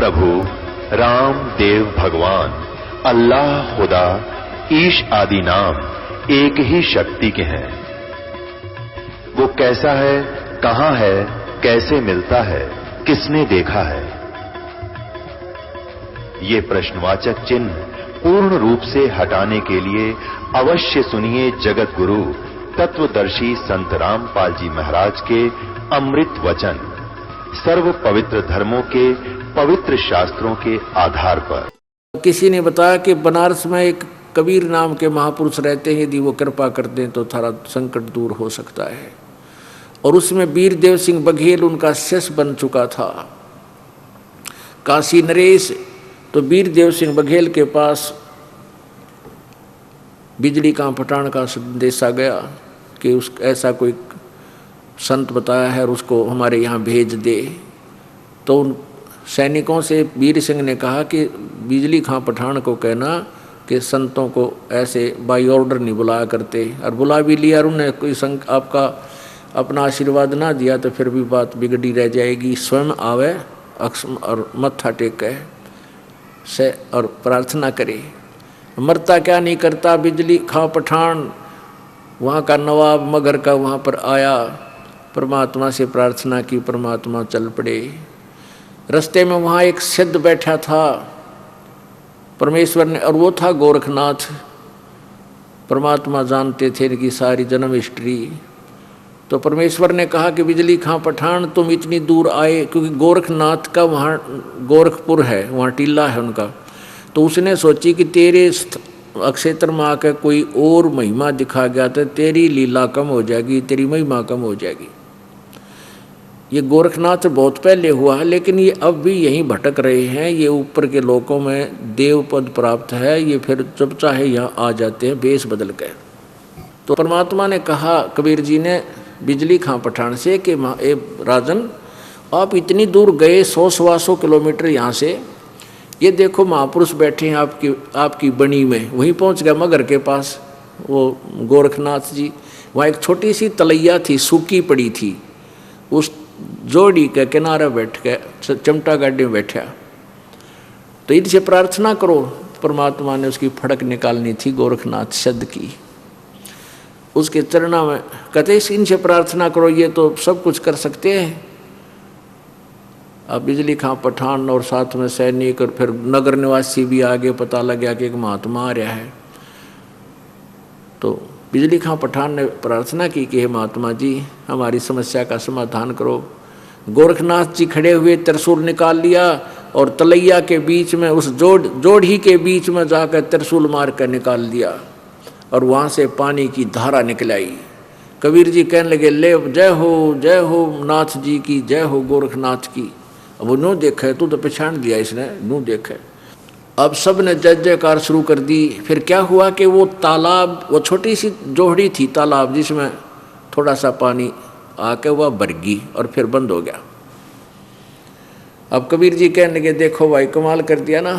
प्रभु राम देव भगवान अल्लाह खुदा ईश आदि नाम एक ही शक्ति के हैं। वो कैसा है, कहां है, कैसे मिलता है, किसने देखा है? ये प्रश्नवाचक चिन्ह पूर्ण रूप से हटाने के लिए अवश्य सुनिए जगत गुरु तत्वदर्शी संत रामपाल जी महाराज के अमृत वचन, सर्व पवित्र धर्मों के पवित्र शास्त्रों के आधार पर। किसी ने बताया कि बनारस में एक कबीर नाम के महापुरुष रहते हैं, यदि वो कृपा कर दें तो थारा संकट दूर हो सकता है। और उसमें वीरदेव सिंह बघेल उनका शिष्य बन चुका था। काशी नरेश तो वीरदेव सिंह बघेल के पास बिजली का पठान का संदेशा गया कि उस ऐसा कोई संत बताया है और उसको हमारे यहाँ भेज दे। तो उन सैनिकों से वीर सिंह ने कहा कि बिजली खां पठान को कहना कि संतों को ऐसे बाई ऑर्डर नहीं बुलाया करते, और बुला भी लिया और उन्हें कोई आपका अपना आशीर्वाद ना दिया तो फिर भी बात बिगड़ी रह जाएगी। स्वयं आवे और मत्था टेके से और प्रार्थना करे। मरता क्या नहीं करता। बिजली खां पठान वहाँ का नवाब मगर का वहाँ पर आया, परमात्मा से प्रार्थना की, परमात्मा चल पड़े। रास्ते में वहाँ एक सिद्ध बैठा था परमेश्वर ने, और वो था गोरखनाथ। परमात्मा जानते थे इनकी सारी जन्म हिस्ट्री। तो परमेश्वर ने कहा कि बिजली खां पठान तुम इतनी दूर आए, क्योंकि गोरखनाथ का वहाँ गोरखपुर है, वहाँ टीला है उनका। तो उसने सोची कि तेरे अक्षेत्र में आकर कोई और महिमा दिखा गया तो तेरी लीला कम हो जाएगी, तेरी महिमा कम हो जाएगी। ये गोरखनाथ बहुत पहले हुआ है, लेकिन ये अब भी यहीं भटक रहे हैं। ये ऊपर के लोकों में देव पद प्राप्त है, ये फिर जब चाहे यहाँ आ जाते हैं बेस बदल कर। तो परमात्मा ने कहा कबीर जी ने बिजली खां पठान से कि ए राजन, आप इतनी दूर गए 100-125 किलोमीटर यहाँ से, ये देखो महापुरुष बैठे हैं आपकी बनी में। वहीं पहुँच गया मगर के पास वो गोरखनाथ जी। वहाँ एक छोटी सी तलैया थी, सूखी पड़ी थी, उस जोड़ी के किनारे बैठ के चमटा गाड़ी में बैठा। तो इनसे प्रार्थना करो। परमात्मा ने उसकी फड़क निकालनी थी गोरखनाथ शब्द की, उसके चरणों में कहते इनसे प्रार्थना करो, ये तो सब कुछ कर सकते हैं। अब बिजली खां पठान और साथ में सैनिक और फिर नगर निवासी भी आगे, पता लग गया कि एक महात्मा आ रहा है। तो बिजली खां पठान ने प्रार्थना की कि हे महात्मा जी, हमारी समस्या का समाधान करो। गोरखनाथ जी खड़े हुए, त्रिशूल निकाल लिया और तलैया के बीच में, उस जोड़ी के बीच में जाकर त्रिशूल मार कर निकाल दिया, और वहाँ से पानी की धारा निकल आई। कबीर जी कहने लगे, ले जय हो नाथ जी की, जय हो गोरखनाथ की। अब वो नू देखे, तू तो पहचान दिया इसने, नू देखे। अब सब ने जय जयकार शुरू कर दी। फिर क्या हुआ कि वो तालाब, वो छोटी सी जोहड़ी थी तालाब, जिसमें थोड़ा सा पानी आके वह भर गई और फिर बंद हो गया। अब कबीर जी कहने लगे, देखो भाई कमाल कर दिया ना,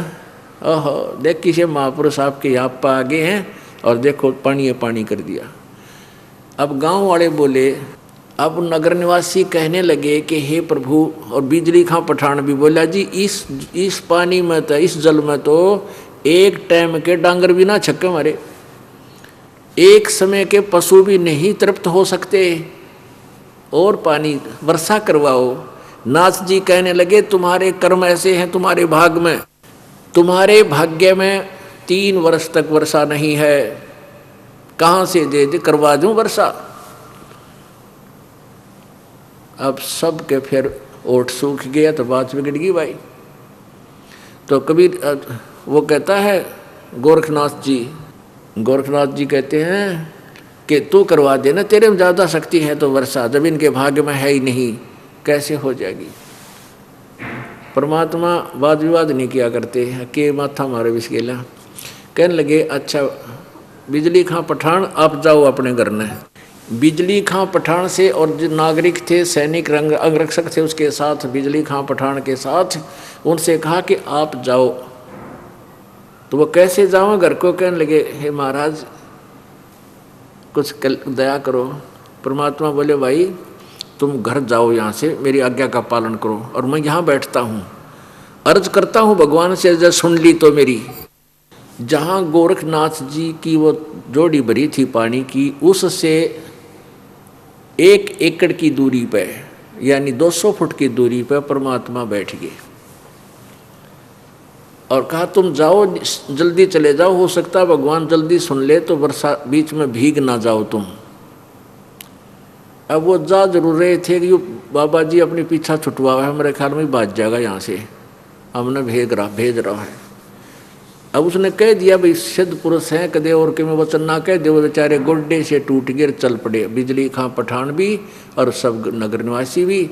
ओहो देख किसी महापुरुष आपके यहाँ पर आगे हैं और देखो पानी कर दिया। अब गांव वाले बोले, अब नगर निवासी कहने लगे कि हे प्रभु, और बिजली खां पठान भी बोला जी इस पानी में तो, इस जल में तो एक टाइम के डांगर भी ना छक्के मारे, एक समय के पशु भी नहीं तृप्त हो सकते, और पानी वर्षा करवाओ। नाथ जी कहने लगे, तुम्हारे कर्म ऐसे हैं, तुम्हारे भाग में, तुम्हारे भाग्य में 3 वर्ष तक वर्षा नहीं है, कहाँ से दे करवा दूं वर्षा। अब सब के फिर ओठ सूख गया तो बात बिगड़ गई भाई। तो कबीर वो कहता है गोरखनाथ जी कहते हैं कि तू करवा देना, तेरे में ज़्यादा शक्ति है तो वर्षा, जब इनके भाग्य में है ही नहीं कैसे हो जाएगी। परमात्मा वाद विवाद नहीं किया करते, के माथा मारे बिस्केला। कहने लगे, अच्छा बिजली खां पठान आप जाओ अपने घर में। बिजली खां पठान से और जो नागरिक थे, सैनिक अंगरक्षक थे उसके साथ, बिजली खां पठान के साथ, उनसे कहा कि आप जाओ। तो वो कैसे जाओ घर को। कहने लगे, हे महाराज कुछ दया करो। परमात्मा बोले, भाई तुम घर जाओ यहाँ से, मेरी आज्ञा का पालन करो और मैं यहाँ बैठता हूँ। अर्ज करता हूं भगवान से, जब सुन ली तो मेरी। जहां गोरखनाथ जी की वो जोड़ी भरी थी पानी की, उससे 1 एकड़ की दूरी पे, यानी 200 फुट की दूरी पे परमात्मा बैठ गए और कहा तुम जाओ, जल्दी चले जाओ, हो सकता है भगवान जल्दी सुन ले तो वर्षा बीच में भीग ना जाओ तुम। अब वो जा जरूर रहे थे कि बाबा जी अपनी पीछा छुटवा है, मेरे ख्याल में भाग जाएगा यहाँ से, हमने भेज रहा है। अब उसने कह दिया भाई सिद्ध पुरुष हैं, कदे और के में वचन ना कह दे, वो बेचारे गोड्डे से टूट गए, चल पड़े। बिजली खां पठान भी और सब नगर निवासी भी,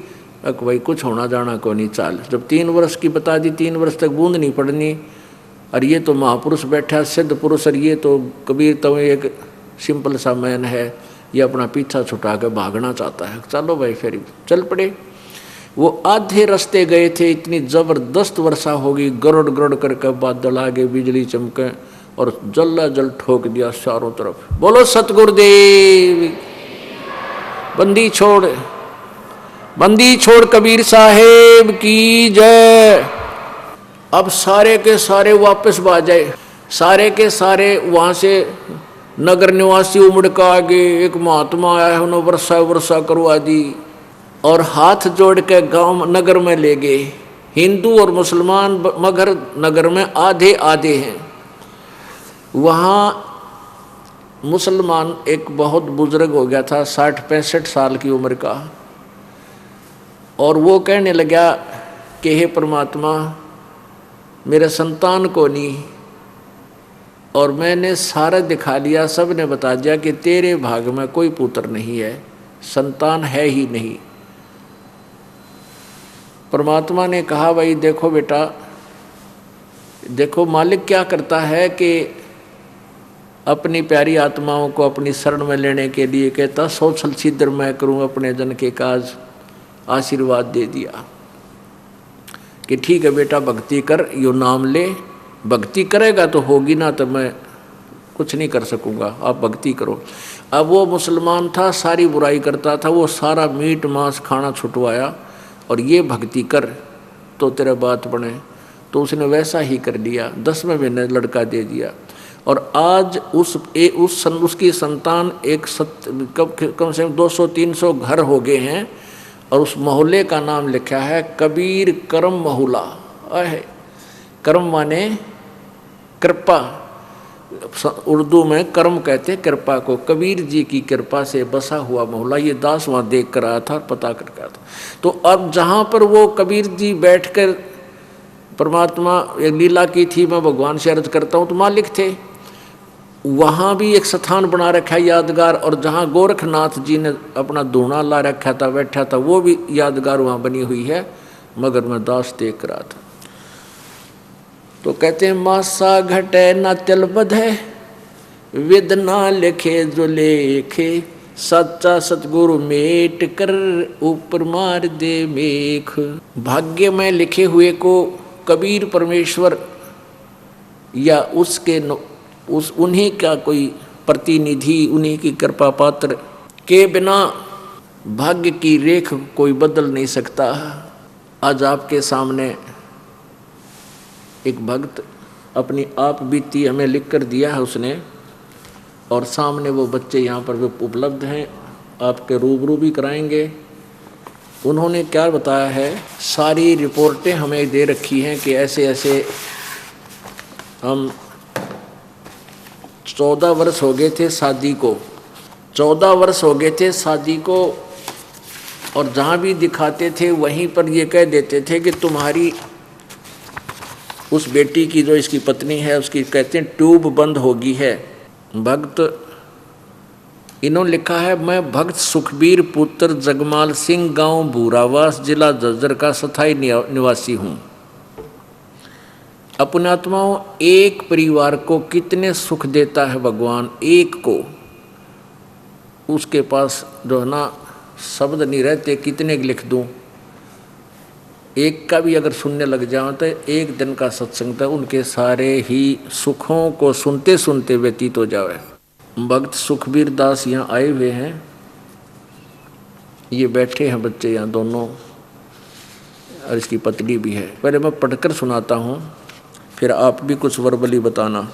अब भाई कुछ होना जाना को नहीं चाल। जब 3 वर्ष की बता दी, 3 वर्ष तक बूंद नहीं पड़नी, और ये तो महापुरुष बैठा सिद्ध पुरुष, और ये तो कबीर तो एक सिंपल सा मैन है, ये अपना पीछा छुटा कर भागना चाहता है। चलो भाई फिर चल पड़े। वो आधे रास्ते गए थे, इतनी जबरदस्त वर्षा होगी, गरुड़ गरुड़ करके बादल आ गए, बिजली चमके और जल ठोक दिया चारों तरफ। बोलो सतगुरुदेव, बंदी छोड़ कबीर साहेब की जय। अब सारे के सारे वापस बाजाए, सारे के सारे वहां से नगर निवासी उमड़ का आगे। एक महात्मा आया है, उन्होंने वर्षा करवा दी और हाथ जोड़ के गांव नगर में ले गए। हिंदू और मुसलमान मगर नगर में आधे आधे हैं। वहाँ मुसलमान एक बहुत बुजुर्ग हो गया था, 60-65 साल की उम्र का, और वो कहने लगा कि हे परमात्मा, मेरे संतान को नहीं, और मैंने सारा दिखा लिया, सब ने बता दिया कि तेरे भाग में कोई पुत्र नहीं है, संतान है ही नहीं। परमात्मा ने कहा भाई देखो बेटा, देखो मालिक क्या करता है कि अपनी प्यारी आत्माओं को अपनी शरण में लेने के लिए कहता 100 छल छिद्र मैं करूं अपने जन के काज। आशीर्वाद दे दिया कि ठीक है बेटा भक्ति कर, यो नाम ले, भक्ति करेगा तो होगी, ना तो मैं कुछ नहीं कर सकूंगा, आप भक्ति करो। अब वो मुसलमान था, सारी बुराई करता था, वो सारा मीट मांस खाना छुटवाया और ये भक्ति कर तो तेरा बात बने। तो उसने वैसा ही कर दिया, 10वें महीने लड़का दे दिया। और आज उसकी संतान कम से कम 200-300 घर हो गए हैं, और उस मोहल्ले का नाम लिखा है कबीर करम मोहल्ला है। करम माने कृपा, उर्दू में कर्म कहते हैं कृपा को। कबीर जी की कृपा से बसा हुआ मोहल्ला। ये दास वहाँ देख कर आया था, पता करके आया था। तो अब जहाँ पर वो कबीर जी बैठकर परमात्मा एक लीला की थी, मैं भगवान से अर्ज करता हूँ, तो मालिक थे, वहाँ भी एक स्थान बना रखा है यादगार। और जहाँ गोरखनाथ जी ने अपना धूना ला रखा था, बैठा था, वो भी यादगार वहाँ बनी हुई है, मगर मैं दास देख रहा था। तो कहते हैं मासा घटे ना तिल बधे, विद ना लिखे जो लेखे, सच्चा सतगुरु मेट कर ऊपर मार दे मेख। भाग्य में लिखे हुए को कबीर परमेश्वर या उन्हीं का कोई प्रतिनिधि, उन्हीं की कृपा पात्र के बिना भाग्य की रेख कोई बदल नहीं सकता। आज आपके सामने एक भक्त अपनी आप बीती हमें लिख कर दिया है उसने, और सामने वो बच्चे यहाँ पर उपलब्ध हैं, आपके रूबरू भी कराएंगे। उन्होंने क्या बताया है, सारी रिपोर्टें हमें दे रखी हैं कि ऐसे ऐसे हम 14 वर्ष हो गए थे शादी को, 14 वर्ष हो गए थे शादी को, और जहाँ भी दिखाते थे वहीं पर ये कह देते थे कि तुम्हारी उस बेटी की जो इसकी पत्नी है उसकी कहते हैं ट्यूब बंद होगी है। भक्त इन्होंने लिखा है, मैं भक्त सुखबीर पुत्र जगमाल सिंह, गांव भूरावास, जिला झज्जर का स्थायी निवासी हूँ। अपने आत्माओं, एक परिवार को कितने सुख देता है भगवान, एक को, उसके पास जो है ना शब्द नहीं रहते, कितने लिख दूं। एक का भी अगर सुनने लग जाओ तो एक दिन का सत्संग तो उनके सारे ही सुखों को सुनते सुनते व्यतीत हो जावे। भक्त सुखबीर दास यहाँ आए हुए हैं, ये बैठे हैं बच्चे यहाँ दोनों। और इसकी पत्नी भी है। पहले मैं पढ़कर सुनाता हूँ, फिर आप भी कुछ वर्बली बताना।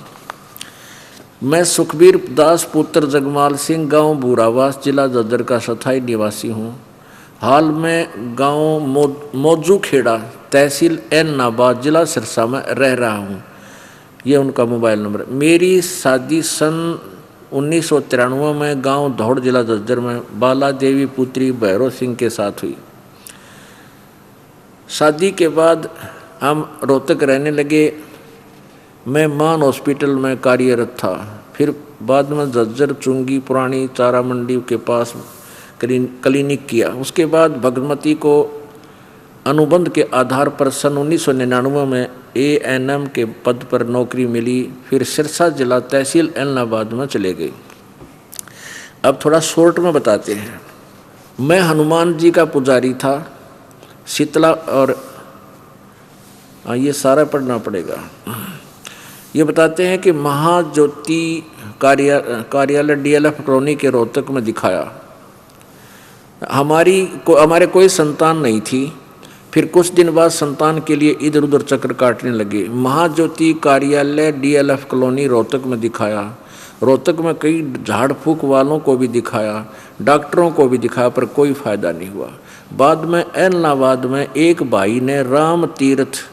मैं सुखबीर दास पुत्र जगमाल सिंह, गांव बूरावास, जिला झज्जर का स्थायी निवासी हूँ। हाल में गांव मौजू खेड़ा, तहसील ऐनाबाद, जिला सिरसा में रह रहा हूँ। ये उनका मोबाइल नंबर। मेरी शादी सन 1993 में गांव धौड़, जिला झज्जर में बाला देवी पुत्री भैरव सिंह के साथ हुई। शादी के बाद हम रोहतक रहने लगे। मैं मान हॉस्पिटल में कार्यरत था। फिर बाद में झज्जर चुंगी पुरानी चारा मंडी के पास क्लिनिक किया। उसके बाद भगवती को अनुबंध के आधार पर सन 1999 में ANM के पद पर नौकरी मिली। फिर सिरसा जिला तहसील ऐनाबाद में चले गए। अब थोड़ा शॉर्ट में बताते हैं। मैं हनुमान जी का पुजारी था। शीतला और ये सारा पढ़ना पड़ेगा। ये बताते हैं कि महाज्योति कार्यालय DLF कॉलोनी के रोहतक में दिखाया। हमारे कोई संतान नहीं थी। फिर कुछ दिन बाद संतान के लिए इधर उधर चक्कर काटने लगे। महाज्योति कार्यालय DLF कॉलोनी रोहतक में दिखाया। रोहतक में कई झाड़ फूक वालों को भी दिखाया, डॉक्टरों को भी दिखाया, पर कोई फायदा नहीं हुआ। बाद में ऐनाबाद में एक भाई ने राम तीर्थ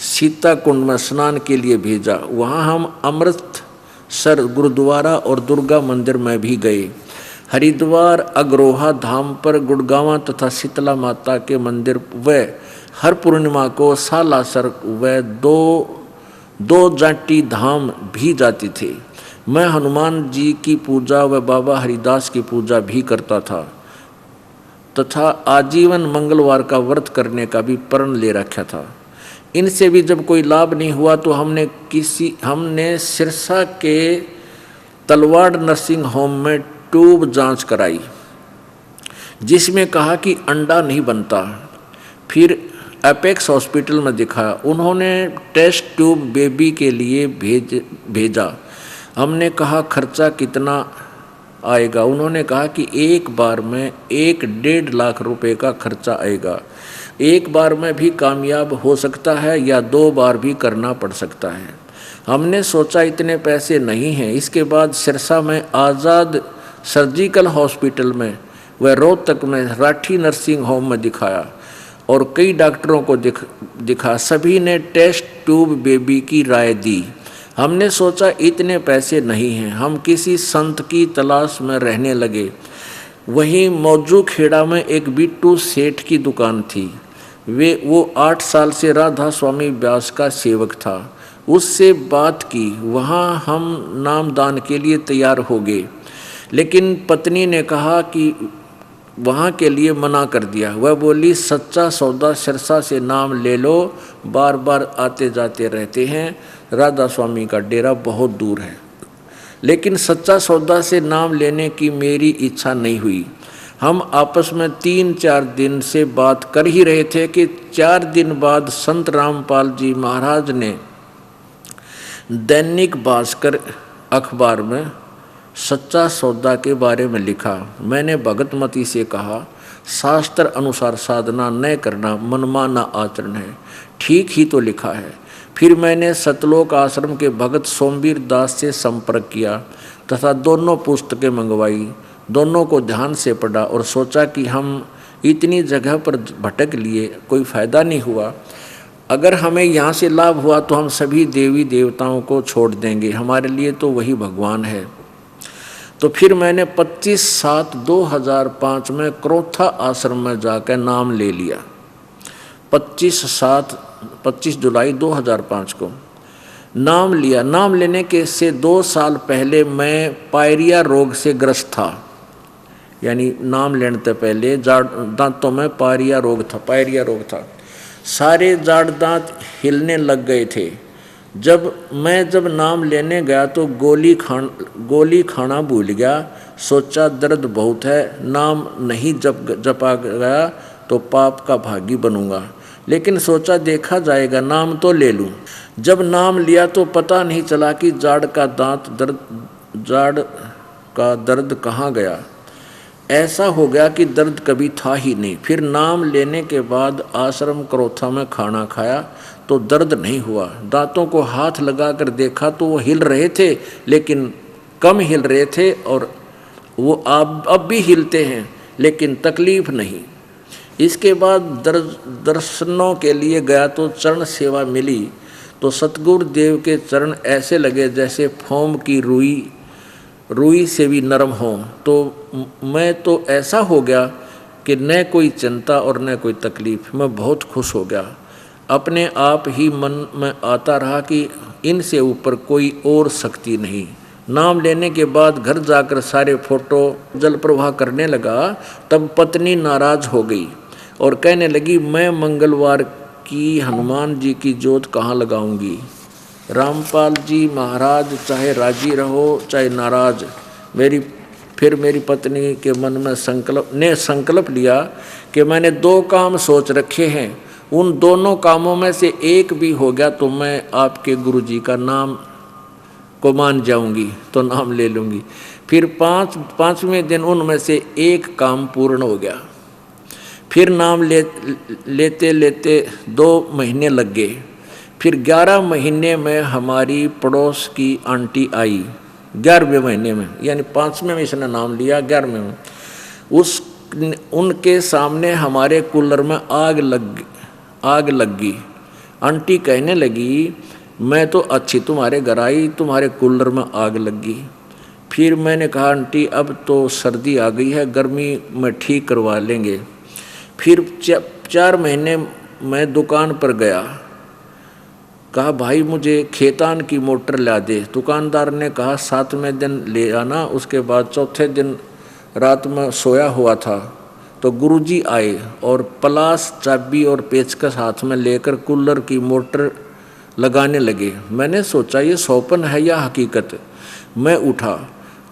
सीता कुंड में स्नान के लिए भेजा। वहाँ हम अमृतसर गुरुद्वारा और दुर्गा मंदिर में भी गए। हरिद्वार अग्रोहा धाम पर गुड़गांव तथा शीतला माता के मंदिर व हर पूर्णिमा को सालासर व दो जाटी धाम भी जाती थे। मैं हनुमान जी की पूजा व बाबा हरिदास की पूजा भी करता था तथा आजीवन मंगलवार का व्रत करने का भी प्रण ले रखा था। इनसे भी जब कोई लाभ नहीं हुआ तो हमने सिरसा के तलवाड़ नर्सिंग होम में ट्यूब जांच कराई, जिसमें कहा कि अंडा नहीं बनता। फिर एपेक्स हॉस्पिटल में दिखाया। उन्होंने टेस्ट ट्यूब बेबी के लिए भेजा। हमने कहा खर्चा कितना आएगा। उन्होंने कहा कि एक बार में 1-1.5 लाख रुपए का खर्चा आएगा। एक बार में भी कामयाब हो सकता है या 2 बार भी करना पड़ सकता है। हमने सोचा इतने पैसे नहीं हैं। इसके बाद सिरसा में आज़ाद सर्जिकल हॉस्पिटल में व रोहतक में राठी नर्सिंग होम में दिखाया और कई डॉक्टरों को दिखा। सभी ने टेस्ट ट्यूब बेबी की राय दी। हमने सोचा इतने पैसे नहीं हैं। हम किसी संत की तलाश में रहने लगे। वहीं मौजू खेड़ा में एक बिट्टू सेठ की दुकान थी। वो 8 साल से राधा स्वामी व्यास का सेवक था। उससे बात की। वहाँ हम नामदान के लिए तैयार हो गए, लेकिन पत्नी ने कहा कि वहाँ के लिए मना कर दिया। वह बोली सच्चा सौदा सिरसा से नाम ले लो, बार बार आते जाते रहते हैं। राधा स्वामी का डेरा बहुत दूर है। लेकिन सच्चा सौदा से नाम लेने की मेरी इच्छा नहीं हुई। हम आपस में 3-4 दिन से बात कर ही रहे थे कि 4 दिन बाद संत रामपाल जी महाराज ने दैनिक भास्कर अखबार में सच्चा सौदा के बारे में लिखा। मैंने भगतमती से कहा शास्त्र अनुसार साधना न करना मनमाना आचरण है। ठीक ही तो लिखा है। फिर मैंने सतलोक आश्रम के भगत सोमवीर दास से संपर्क किया तथा दोनों पुस्तकें मंगवाई। दोनों को ध्यान से पढ़ा और सोचा कि हम इतनी जगह पर भटक लिए, कोई फ़ायदा नहीं हुआ। अगर हमें यहाँ से लाभ हुआ तो हम सभी देवी देवताओं को छोड़ देंगे। हमारे लिए तो वही भगवान है। तो फिर मैंने 25/7/2005 में क्रोथा आश्रम में जाकर नाम ले लिया। 25 जुलाई 2005 को नाम लिया। नाम लेने के से 2 साल पहले मैं पायरिया रोग से ग्रस्त था। यानी नाम लेने से पहले दांतों में पायरिया रोग था। सारे जाड़ दांत हिलने लग गए थे। जब नाम लेने गया तो गोली खाना भूल गया। सोचा दर्द बहुत है, नाम नहीं जपा गया तो पाप का भागी बनूंगा। लेकिन सोचा देखा जाएगा, नाम तो ले लूं। जब नाम लिया तो पता नहीं चला कि जाड़ का दर्द कहाँ गया। ऐसा हो गया कि दर्द कभी था ही नहीं। फिर नाम लेने के बाद आश्रम करोथा में खाना खाया तो दर्द नहीं हुआ। दांतों को हाथ लगाकर देखा तो वो हिल रहे थे, लेकिन कम हिल रहे थे, और वो अब भी हिलते हैं, लेकिन तकलीफ नहीं। इसके बाद दर्शनों के लिए गया तो चरण सेवा मिली तो सतगुरुदेव के चरण ऐसे लगे जैसे फोम की रुई से भी नरम हो। तो मैं तो ऐसा हो गया कि न कोई चिंता और न कोई तकलीफ। मैं बहुत खुश हो गया। अपने आप ही मन में आता रहा कि इनसे ऊपर कोई और शक्ति नहीं। नाम लेने के बाद घर जाकर सारे फोटो जल प्रवाह करने लगा। तब पत्नी नाराज हो गई और कहने लगी, मैं मंगलवार की हनुमान जी की जोत कहाँ लगाऊंगी। रामपाल जी महाराज चाहे राजी रहो चाहे नाराज, फिर मेरी पत्नी के मन में संकल्प लिया कि मैंने 2 काम सोच रखे हैं, उन दोनों कामों में से एक भी हो गया तो मैं आपके गुरुजी का नाम को मान जाऊंगी, तो नाम ले लूँगी। फिर पाँचवें दिन उनमें से एक काम पूर्ण हो गया। फिर नाम लेते लेते 2 महीने लग गए। फिर 11 महीने में हमारी पड़ोस की आंटी आई। 11वें महीने में, यानी 5वें में इसने नाम लिया, 11वें में उनके सामने हमारे कूलर में आग लग गई। आंटी कहने लगी, मैं तो अच्छी तुम्हारे घर आई, तुम्हारे कूलर में आग लग गई। फिर मैंने कहा, आंटी अब तो सर्दी आ गई है, गर्मी में ठीक करवा लेंगे। फिर 4 महीने मैं दुकान पर गया, कहा भाई मुझे खेतान की मोटर ला दे। दुकानदार ने कहा 7वें दिन ले आना। उसके बाद 4थे दिन रात में सोया हुआ था तो गुरुजी आए और पलास, चाबी और पेचकस हाथ में लेकर कूलर की मोटर लगाने लगे। मैंने सोचा ये सौपन है या हकीकत। मैं उठा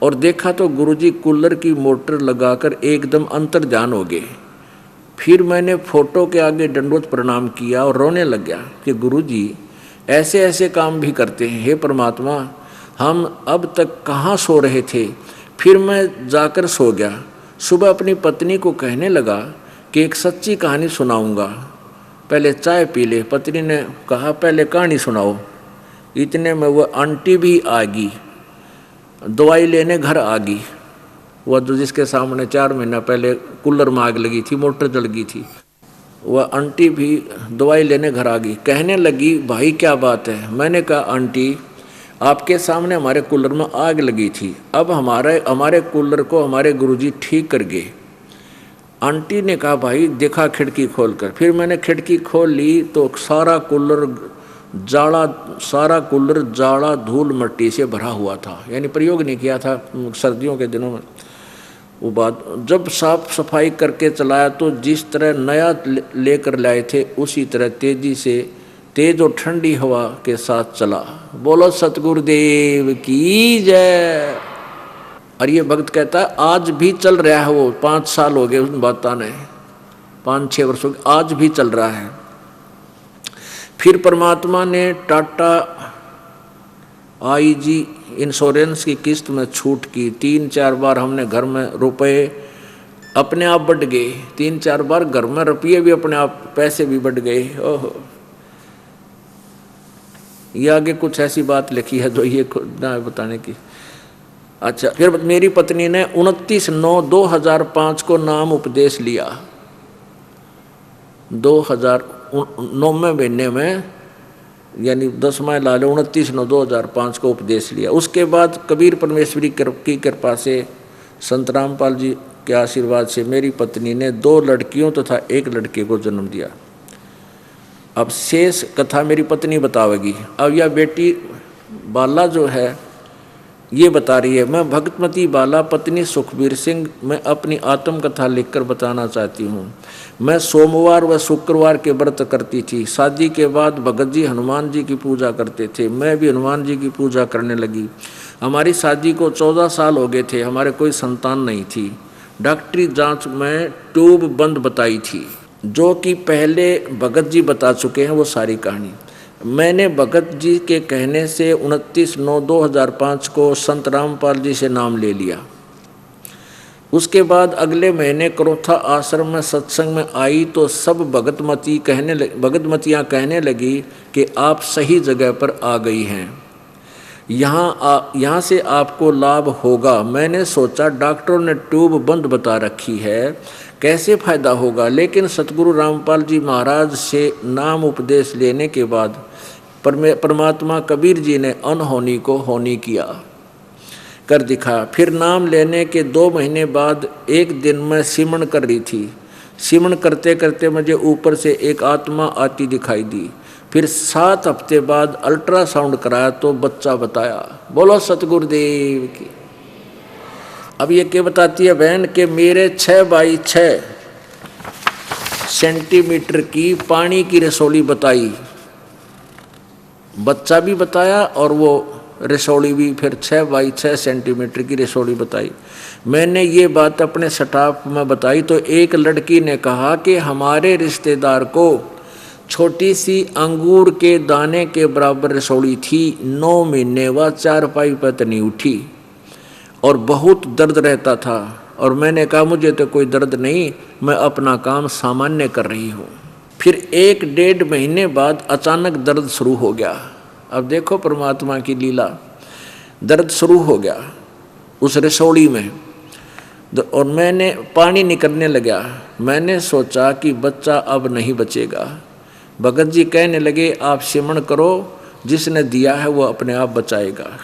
और देखा तो गुरुजी कूलर की मोटर लगाकर एकदम अंतर्ध्यान हो गए। फिर मैंने फोटो के आगे दंडवत प्रणाम किया और रोने लग गया कि गुरुजी ऐसे ऐसे काम भी करते हैं। हे परमात्मा, हम अब तक कहाँ सो रहे थे। फिर मैं जाकर सो गया। सुबह अपनी पत्नी को कहने लगा कि एक सच्ची कहानी सुनाऊंगा, पहले चाय पी ले। पत्नी ने कहा पहले कहानी सुनाओ। इतने में वह आंटी भी आ गई, दवाई लेने घर आ गई। वह जो जिसके सामने 4 महीना पहले कूलर में आग लगी थी, मोटर जल गई थी, वह आंटी भी दवाई लेने घर आ गई। कहने लगी भाई क्या बात है। मैंने कहा आंटी आपके सामने हमारे कूलर में आग लगी थी, अब हमारे कूलर को हमारे गुरुजी ठीक कर गए। आंटी ने कहा भाई देखा खिड़की खोलकर। फिर मैंने खिड़की खोल ली तो सारा कूलर जाड़ा धूल मिट्टी से भरा हुआ था, यानी प्रयोग नहीं किया था सर्दियों के दिनों में। वो बात जब साफ सफाई करके चलाया तो जिस तरह नया लेकर लाए थे उसी तरह तेज और ठंडी हवा के साथ चला। बोलो सतगुरुदेव की जय। और ये भक्त कहता है आज भी चल रहा है। वो 5 साल हो गए उन बातों ने, 5-6 वर्षों आज भी चल रहा है। फिर परमात्मा ने टाटा आईजी इंश्योरेंस की किस्त में छूट की। 3-4 बार हमने घर में रुपए अपने आप बढ़ गए। 3-4 बार घर में रुपये भी अपने आप, पैसे भी बढ़ गए। ओहो, ये आगे कुछ ऐसी बात लिखी है जो ये ना बताने की। अच्छा, फिर मेरी पत्नी ने 29/9/2005 को नाम उपदेश लिया। 2009 महीने में, यानी 10वां ला लो, 29/9/2005 को उपदेश लिया। उसके बाद कबीर परमेश्वरी की कृपा से, संत रामपाल जी के आशीर्वाद से मेरी पत्नी ने 2 लड़कियों तथा 1 लड़के को जन्म दिया। अब शेष कथा मेरी पत्नी बतावेगी। अब यह बेटी बाला जो है ये बता रही है, मैं भक्तमती बाला पत्नी सुखबीर सिंह, मैं अपनी आत्मकथा लिखकर बताना चाहती हूँ। मैं सोमवार व शुक्रवार के व्रत करती थी। शादी के बाद भगत जी हनुमान जी की पूजा करते थे, मैं भी हनुमान जी की पूजा करने लगी। हमारी शादी को 14 साल हो गए थे, हमारे कोई संतान नहीं थी। डॉक्टरी जांच में ट्यूब बंद बताई थी, जो कि पहले भगत जी बता चुके हैं वो सारी कहानी। मैंने भगत जी के कहने से 29/9/2005 को संत रामपाल जी से नाम ले लिया। उसके बाद अगले महीने क्रोथा आश्रम में सत्संग में आई तो सब भगतमतियाँ कहने लगी कि आप सही जगह पर आ गई हैं, यहाँ से आपको लाभ होगा। मैंने सोचा डॉक्टरों ने ट्यूब बंद बता रखी है, कैसे फायदा होगा। लेकिन सतगुरु रामपाल जी महाराज से नाम उपदेश लेने के बाद परमात्मा कबीर जी ने अनहोनी को होनी किया कर दिखा। फिर नाम लेने के 2 महीने बाद एक दिन मैं सिमरन कर रही थी। सिमरन करते करते मुझे ऊपर से एक आत्मा आती दिखाई दी। फिर 7 हफ्ते बाद अल्ट्रासाउंड कराया तो बच्चा बताया। बोलो सतगुरुदेव की। अब ये क्या बताती है बहन कि मेरे 6 बाई 6 सेंटीमीटर की पानी की रसोली बताई, बच्चा भी बताया और वो रसोली भी फिर 6 बाई 6 सेंटीमीटर की रसोली बताई। मैंने ये बात अपने स्टाफ में बताई तो एक लड़की ने कहा कि हमारे रिश्तेदार को छोटी सी अंगूर के दाने के बराबर रसोली थी, 9 महीने वह चारपाई पर तो नहीं उठी और बहुत दर्द रहता था। और मैंने कहा मुझे तो कोई दर्द नहीं, मैं अपना काम सामान्य कर रही हूँ। फिर 1-1.5 महीने बाद अचानक दर्द शुरू हो गया। अब देखो परमात्मा की लीला, दर्द शुरू हो गया उस रसोड़ी में और मैंने पानी निकलने लगा। मैंने सोचा कि बच्चा अब नहीं बचेगा। भगत जी कहने लगे आप सिमरन करो, जिसने दिया है वो अपने आप बचाएगा।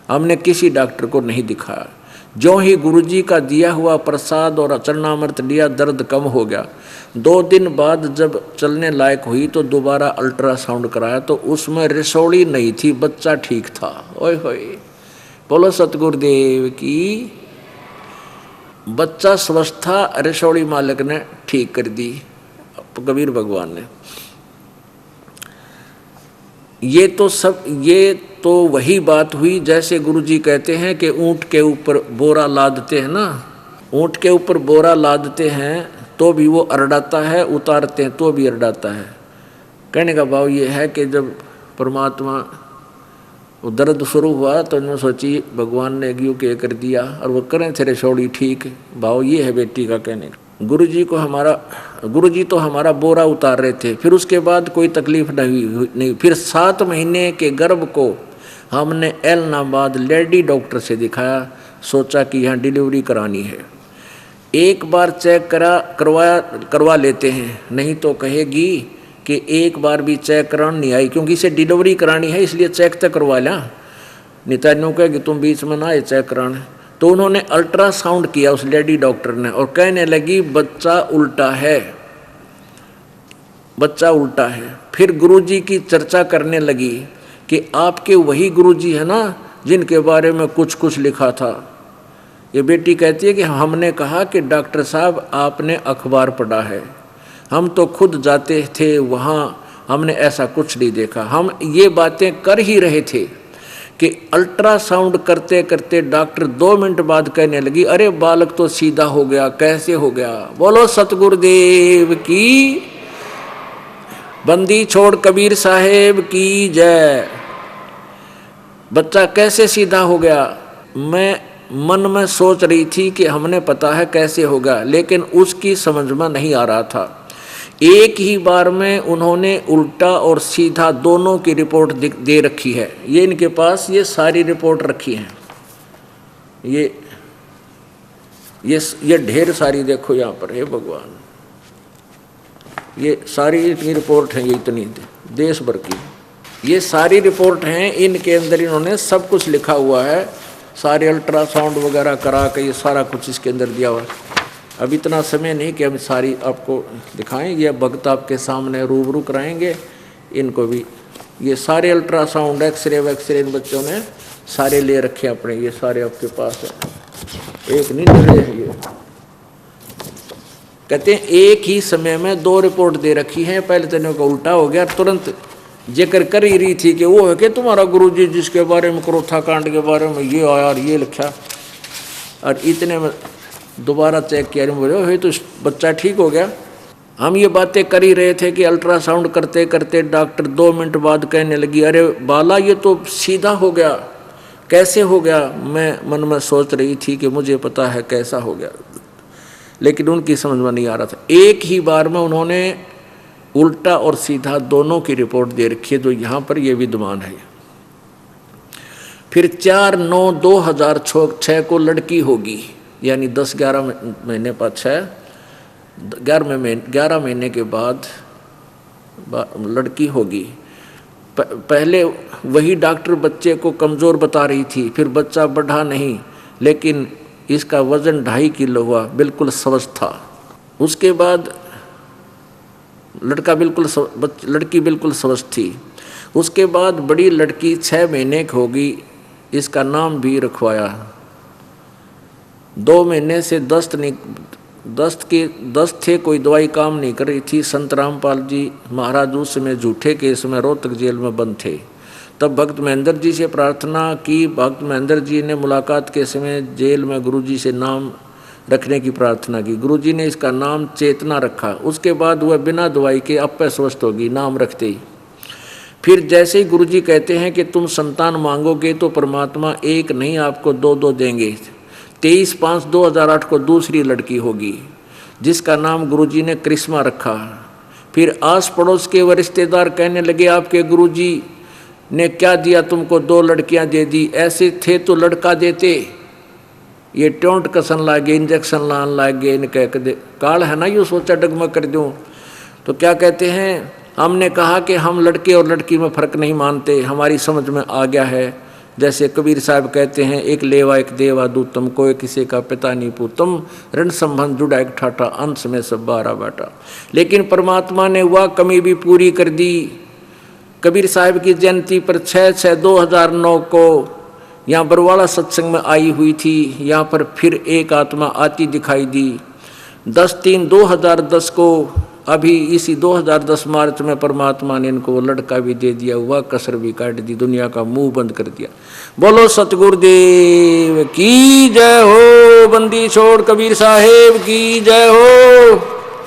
हमने किसी डॉक्टर को नहीं दिखाया। जो ही गुरुजी का दिया हुआ प्रसाद और चरणामृत लिया, दर्द कम हो गया। 2 दिन बाद जब चलने लायक हुई तो दोबारा अल्ट्रासाउंड कराया तो उसमें रसोड़ी नहीं थी, बच्चा ठीक था। ओए होए, बोलो सतगुरुदेव की। बच्चा स्वस्थ था, रसोड़ी मालिक ने ठीक कर दी, कबीर भगवान ने। ये तो वही बात हुई जैसे गुरुजी कहते हैं कि ऊंट के ऊपर बोरा लादते हैं ना, ऊंट के ऊपर बोरा लादते हैं तो भी वो अरडाता है, उतारते हैं तो भी अरडाता है। कहने का भाव ये है कि जब परमात्मा वो दर्द शुरू हुआ तो उन्होंने सोची भगवान ने यूँ के कर दिया और वो करें थे रसोड़ी ठीक। भाव ये है बेटी का कहने का। गुरुजी तो हमारा बोरा उतार रहे थे, फिर उसके बाद कोई तकलीफ नहीं। फिर 7 महीने के गर्भ को हमने एलनाबाद लेडी डॉक्टर से दिखाया, सोचा कि यहाँ डिलीवरी करानी है। एक बार चेक करवा लेते हैं, नहीं तो कहेगी कि एक बार भी चेक कराने नहीं आई, क्योंकि इसे डिलीवरी करानी है इसलिए चेक तो करवा ला। नेता न्यू कहेगी तुम बीच में ना आए चेक कराने। तो उन्होंने अल्ट्रासाउंड किया उस लेडी डॉक्टर ने और कहने लगी बच्चा उल्टा है, बच्चा उल्टा है। फिर गुरुजी की चर्चा करने लगी कि आपके वही गुरुजी है ना जिनके बारे में कुछ कुछ लिखा था। ये बेटी कहती है कि हमने कहा कि डॉक्टर साहब आपने अखबार पढ़ा है, हम तो खुद जाते थे वहाँ, हमने ऐसा कुछ नहीं देखा। हम ये बातें कर ही रहे थे कि अल्ट्रासाउंड करते करते डॉक्टर 2 मिनट बाद कहने लगी अरे बालक तो सीधा हो गया, कैसे हो गया। बोलो सतगुरुदेव की। बंदी छोड़ कबीर साहेब की जय। बच्चा कैसे सीधा हो गया। मैं मन में सोच रही थी कि हमने पता है कैसे होगा, लेकिन उसकी समझ में नहीं आ रहा था। एक ही बार में उन्होंने उल्टा और सीधा दोनों की रिपोर्ट दे रखी है। ये इनके पास ये सारी रिपोर्ट रखी है, ये ढेर सारी देखो यहाँ पर। हे भगवान, ये सारी इतनी रिपोर्ट है, ये इतनी देश भर की ये सारी रिपोर्ट हैं। इनके अंदर इन्होंने सब कुछ लिखा हुआ है, सारे अल्ट्रासाउंड वगैरह करा के ये सारा कुछ इसके अंदर दिया हुआ है। अब इतना समय नहीं कि हम सारी आपको दिखाएं, ये भक्त आपके सामने रूबरू कराएंगे इनको भी। ये सारे अल्ट्रासाउंड एक्सरे वैक्सरे इन बच्चों ने सारे ले रखे अपने, ये सारे आपके पास है, एक नहीं दे रहे। ये कहते हैं एक ही समय में 2 रिपोर्ट दे रखी हैं। पहले तेने को उल्टा हो गया, तुरंत जिक्र कर ही रही थी कि वो है कि तुम्हारा गुरुजी जिसके बारे में क्रोथा कांड के बारे में ये आया और ये लिखा, और इतने में दोबारा चेक किया, बोले तो बच्चा ठीक हो गया। हम ये बातें कर ही रहे थे कि अल्ट्रासाउंड करते करते डॉक्टर 2 मिनट बाद कहने लगी अरे बाला ये तो सीधा हो गया, कैसे हो गया, मैं मन में सोच रही थी कि मुझे पता है कैसा हो गया, लेकिन उनकी समझ में नहीं आ रहा था। एक ही बार में उन्होंने उल्टा और सीधा दोनों की रिपोर्ट दे रखी है, जो यहाँ पर ये विद्यमान है। फिर 4/9/2006 को लड़की होगी, यानी 10-11 महीने बाद 11 महीने के बाद लड़की होगी। पहले वही डॉक्टर बच्चे को कमज़ोर बता रही थी, फिर बच्चा बढ़ा नहीं, लेकिन इसका वज़न 2.5 किलो हुआ, बिल्कुल स्वस्थ था। उसके बाद लड़की बिल्कुल स्वस्थ थी। उसके बाद बड़ी लड़की 6 महीने की होगी, इसका नाम भी रखवाया। 2 महीने से दस्त थे, कोई दवाई काम नहीं कर रही थी। संत रामपाल जी महाराज उस समय झूठे केस में रोहतक जेल में बंद थे। तब भक्त महेंद्र जी से प्रार्थना की। भक्त महेंद्र जी ने मुलाकात के समय जेल में गुरुजी से नाम रखने की प्रार्थना की। गुरुजी ने इसका नाम चेतना रखा। उसके बाद वह बिना दवाई के अपे स्वस्थ होगी, नाम रखते ही। फिर जैसे ही गुरुजी कहते हैं कि तुम संतान मांगोगे तो परमात्मा एक नहीं आपको 2 देंगे। 23/5/2008 को दूसरी लड़की होगी, जिसका नाम गुरुजी ने करिश्मा रखा। फिर आस पड़ोस के वह रिश्तेदार कहने लगे आपके गुरुजी ने क्या दिया तुमको, 2 लड़कियां दे दी, ऐसे थे तो लड़का देते। ये टोंट कसन लागे, इंजेक्शन लान लागे, इनके काल है ना, यूँ सोचा डगमग कर दूँ। तो क्या कहते हैं, हमने कहा कि हम लड़के और लड़की में फ़र्क नहीं मानते, हमारी समझ में आ गया है। जैसे कबीर साहब कहते हैं, एक लेवा एक देवा दूतम, कोई किसी का पिता नहीं पूतम, ऋण संबंध जुड़ा एक ठाठा, अंश में सब 12 बाटा। लेकिन परमात्मा ने वह कमी भी पूरी कर दी। कबीर साहब की जयंती पर 6/6/2009 को यहाँ बरवाला सत्संग में आई हुई थी। यहाँ पर फिर एक आत्मा आती दिखाई दी। 10/3/2010 को, अभी इसी 2010 मार्च में परमात्मा ने इनको लड़का भी दे दिया, हुआ कसर भी काट दी, दुनिया का मुंह बंद कर दिया। बोलो सतगुरुदेव की जय हो, बंदी छोड़ कबीर साहेब की जय हो।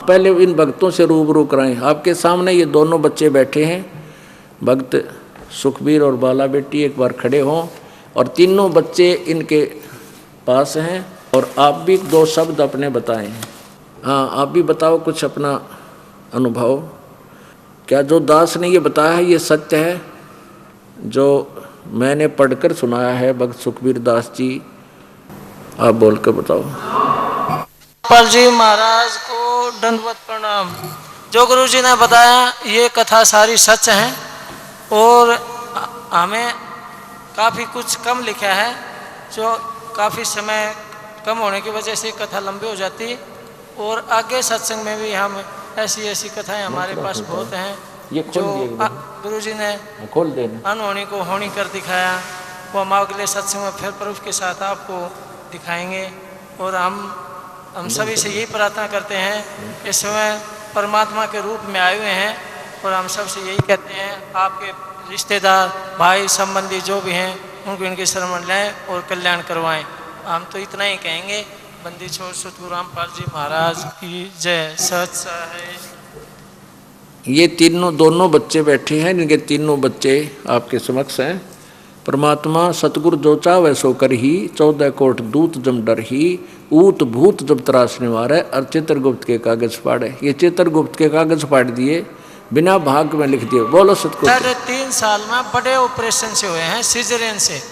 पहले इन भक्तों से रूबरू कराएं। आपके सामने ये दोनों बच्चे बैठे हैं, भक्त सुखबीर और बाला बेटी, एक बार खड़े हों। और तीनों बच्चे इनके पास हैं, और आप भी 2 शब्द अपने बताएं। हाँ, आप भी बताओ कुछ अपना अनुभव। क्या जो दास ने ये बताया है ये सत्य है, जो मैंने पढ़कर सुनाया है भक्त सुखबीर दास जी? आप बोलकर बताओ। पर जी महाराज को दंडवत प्रणाम। जो गुरु जी ने बताया ये कथा सारी सच है, और हमें काफ़ी कुछ कम लिखा है, जो काफ़ी समय कम होने की वजह से कथा लंबी हो जाती। और आगे सत्संग में भी हम ऐसी कथाएं हमारे पास बहुत हैं, जो गुरु जी ने खोल देना अनहोनी को होनी कर दिखाया। वो हम अगले सत्संग में फिर प्रूफ के साथ आपको दिखाएंगे। और हम सभी से यही प्रार्थना करते हैं, इस समय परमात्मा के रूप में आए हुए हैं, और हम सबसे यही कहते हैं, आपके रिश्तेदार भाई संबंधी जो भी हैं उनको इनके शरण लें और कल्याण करवाएं। हम तो इतना ही कहेंगे। बंदी छोड़ सतगुरु रामपाल जी महाराज की जय। सच है। ये दोनों बच्चे बैठे हैं, इनके तीनों बच्चे आपके समक्ष हैं। परमात्मा सतगुरु जो चावे सो कर ही, 14 कोट दूत जम डर ही, ऊत भूत जब त्रासने मारे, और चित्रगुप्त के कागज फाड़े। ये चित्रगुप्त के कागज फाड़ दिए, बिना भाग में लिख दिए। बोलो सतगुरु। 3.5 साल में बड़े ऑपरेशन से हुए हैं, सिजरियन से।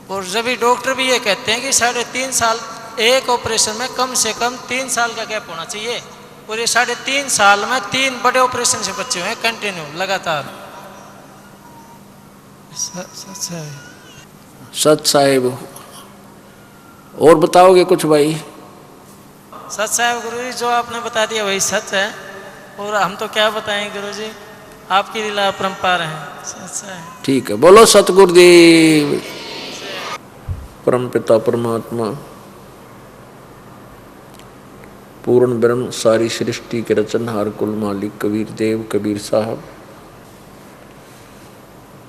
और जब भी डॉक्टर भी ये कहते हैं कि 3.5 साल एक ऑपरेशन में कम से कम 3 साल का गैप होना चाहिए। और ये 3.5 साल में 3 बड़े ऑपरेशन से बच्चे हुए हैं कंटिन्यू, लगातार। सच साहेब, और बताओगे कुछ भाई? सच साहेब गुरु जी, जो आपने बता दिया वही सच है, और हम तो क्या बताएं गुरु जी, आपकी लीला अपरंपार है। सच है। ठीक है, बोलो सतगुरुदेव। परम पिता परमात्मा, पूर्ण ब्रह्म, सारी सृष्टि के रचनहार, कुल मालिक कबीर देव कबीर साहब,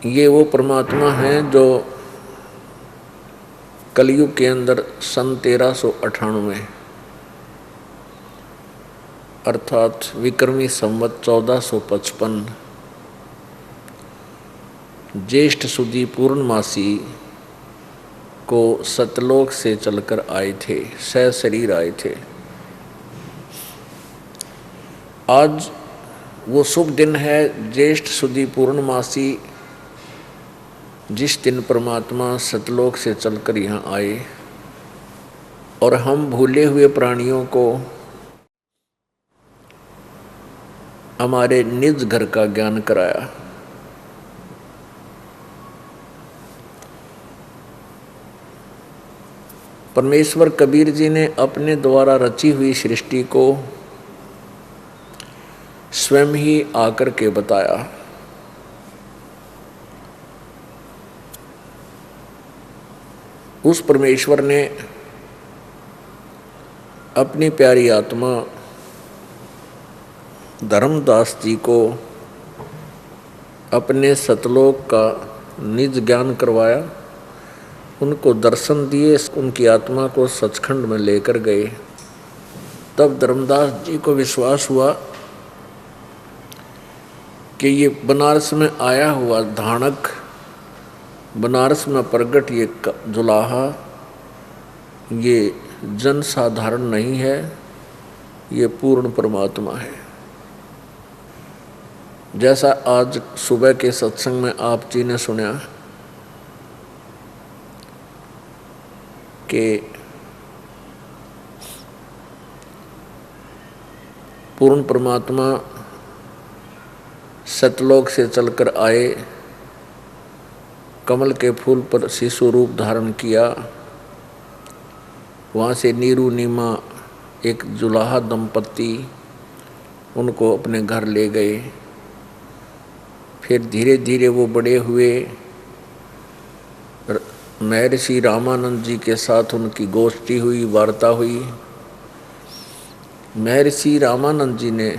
ये वो परमात्मा हैं जो कलयुग के अंदर सन 1398 अर्थात विक्रमी संवत 1455 ज्येष्ठ सुदी पूर्णमासी को सतलोक से चलकर आए थे, सशरीर आए थे। आज वो शुभ दिन है, ज्येष्ठ सुदी पूर्णमासी, जिस दिन परमात्मा सतलोक से चलकर यहाँ आए और हम भूले हुए प्राणियों को हमारे निज घर का ज्ञान कराया। परमेश्वर कबीर जी ने अपने द्वारा रची हुई सृष्टि को स्वयं ही आकर के बताया। उस परमेश्वर ने अपनी प्यारी आत्मा धर्मदास जी को अपने सतलोक का निज ज्ञान करवाया, उनको दर्शन दिए, उनकी आत्मा को सचखंड में लेकर गए। तब धर्मदास जी को विश्वास हुआ कि ये बनारस में आया हुआ धानक, बनारस में प्रगट ये जुलाहा, ये जन साधारण नहीं है, ये पूर्ण परमात्मा है। जैसा आज सुबह के सत्संग में आप जी ने सुना कि पूर्ण परमात्मा सतलोक से चलकर आए, कमल के फूल पर शिशु रूप धारण किया, वहाँ से नीरू नीमा एक जुलाहा दंपत्ति उनको अपने घर ले गए। फिर धीरे धीरे वो बड़े हुए, महर्षि रामानंद जी के साथ उनकी गोष्ठी हुई, वार्ता हुई। महर्षि रामानंद जी ने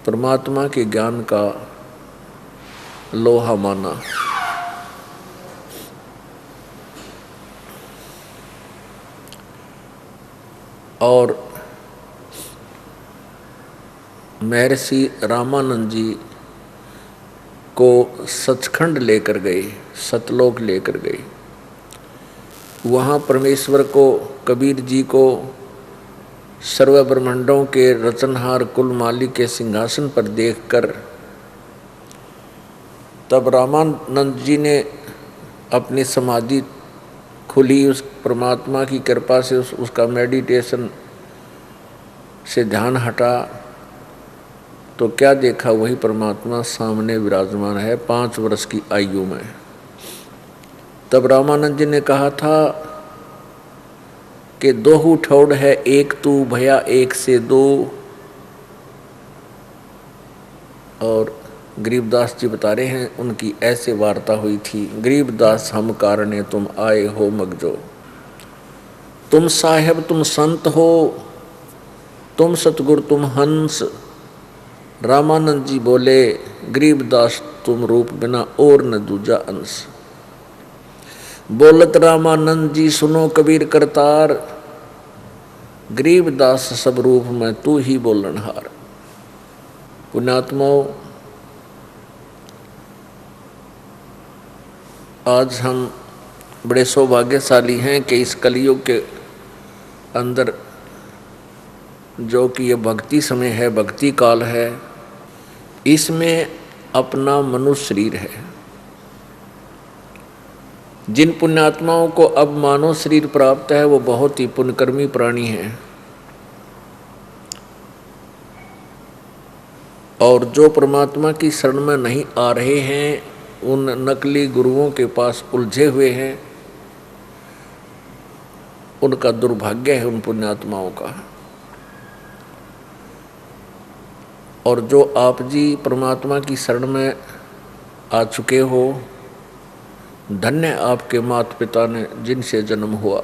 परमात्मा के ज्ञान का लोहा माना। और महर्षि रामानंद जी को सचखंड लेकर गए, सतलोक लेकर गए। वहाँ परमेश्वर को, कबीर जी को सर्व ब्रह्मांडों के रचनहार कुल मालिक के सिंहासन पर देखकर तब रामानंद जी ने अपनी समाधि खुली। उस परमात्मा की कृपा से उसका मेडिटेशन से ध्यान हटा तो क्या देखा, वही परमात्मा सामने विराजमान है 5 वर्ष की आयु में। तब रामानंद जी ने कहा था कि 2 ठौड़ है एक तू भया एक से 2। और गरीबदास जी बता रहे हैं उनकी ऐसे वार्ता हुई थी। गरीबदास हम कारणे तुम आए हो मगजो, तुम साहेब तुम संत हो, तुम सतगुरु तुम हंस। रामानंद जी बोले गरीबदास तुम रूप बिना और न दूजा अंश। बोलत रामानंद जी सुनो कबीर करतार, गरीबदास सब रूप में तू ही बोलनहार। पुण्यात्माओं, आज हम बड़े सौभाग्यशाली हैं कि इस कलयुग के अंदर जो कि ये भक्ति समय है, भक्ति काल है, इसमें अपना मनुष्य शरीर है। जिन पुण्यात्माओं को अब मानव शरीर प्राप्त है वो बहुत ही पुण्यकर्मी प्राणी हैं। और जो परमात्मा की शरण में नहीं आ रहे हैं, उन नकली गुरुओं के पास उलझे हुए हैं, उनका दुर्भाग्य है उन पुण्यात्माओं का। और जो आप जी परमात्मा की शरण में आ चुके हो, धन्य आपके माता पिता ने जिनसे जन्म हुआ।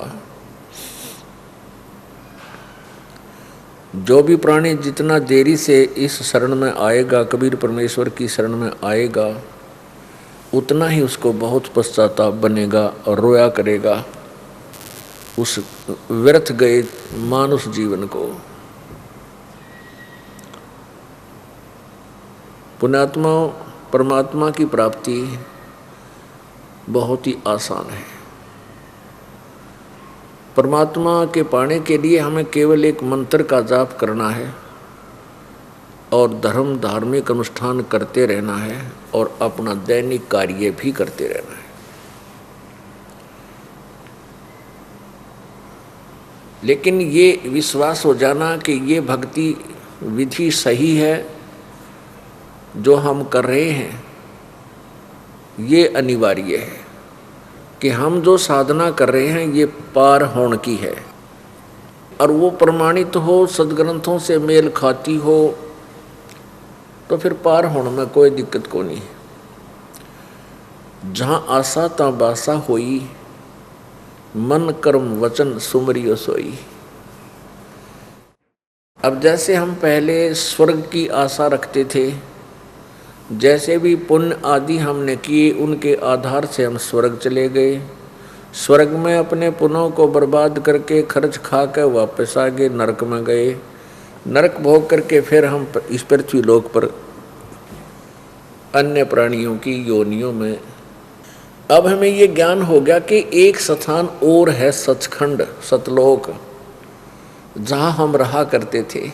जो भी प्राणी जितना देरी से इस शरण में आएगा, कबीर परमेश्वर की शरण में आएगा, उतना ही उसको बहुत पश्चाताप बनेगा और रोया करेगा उस व्यर्थ गए मानुष जीवन को। पुण्यात्मा, परमात्मा की प्राप्ति बहुत ही आसान है। परमात्मा के पाने के लिए हमें केवल एक मंत्र का जाप करना है और धार्मिक अनुष्ठान करते रहना है और अपना दैनिक कार्य भी करते रहना है। लेकिन ये विश्वास हो जाना कि ये भक्ति विधि सही है जो हम कर रहे हैं, ये अनिवार्य है कि हम जो साधना कर रहे हैं ये पार होने की है और वो प्रमाणित हो, सदग्रंथों से मेल खाती हो, तो फिर पार होने में कोई दिक्कत को नहीं। जहाँ आशा ता बासा होई, मन कर्म वचन सुमरियो सोई। अब जैसे हम पहले स्वर्ग की आशा रखते थे, जैसे भी पुण्य आदि हमने किए उनके आधार से हम स्वर्ग चले गए, स्वर्ग में अपने पुण्यों को बर्बाद करके खर्च खा कर वापस आ गए, नरक में गए, नरक भोग करके फिर हम इस पृथ्वी लोक पर अन्य प्राणियों की योनियों में। अब हमें ये ज्ञान हो गया कि एक स्थान और है, सचखंड सतलोक, जहाँ हम रहा करते थे।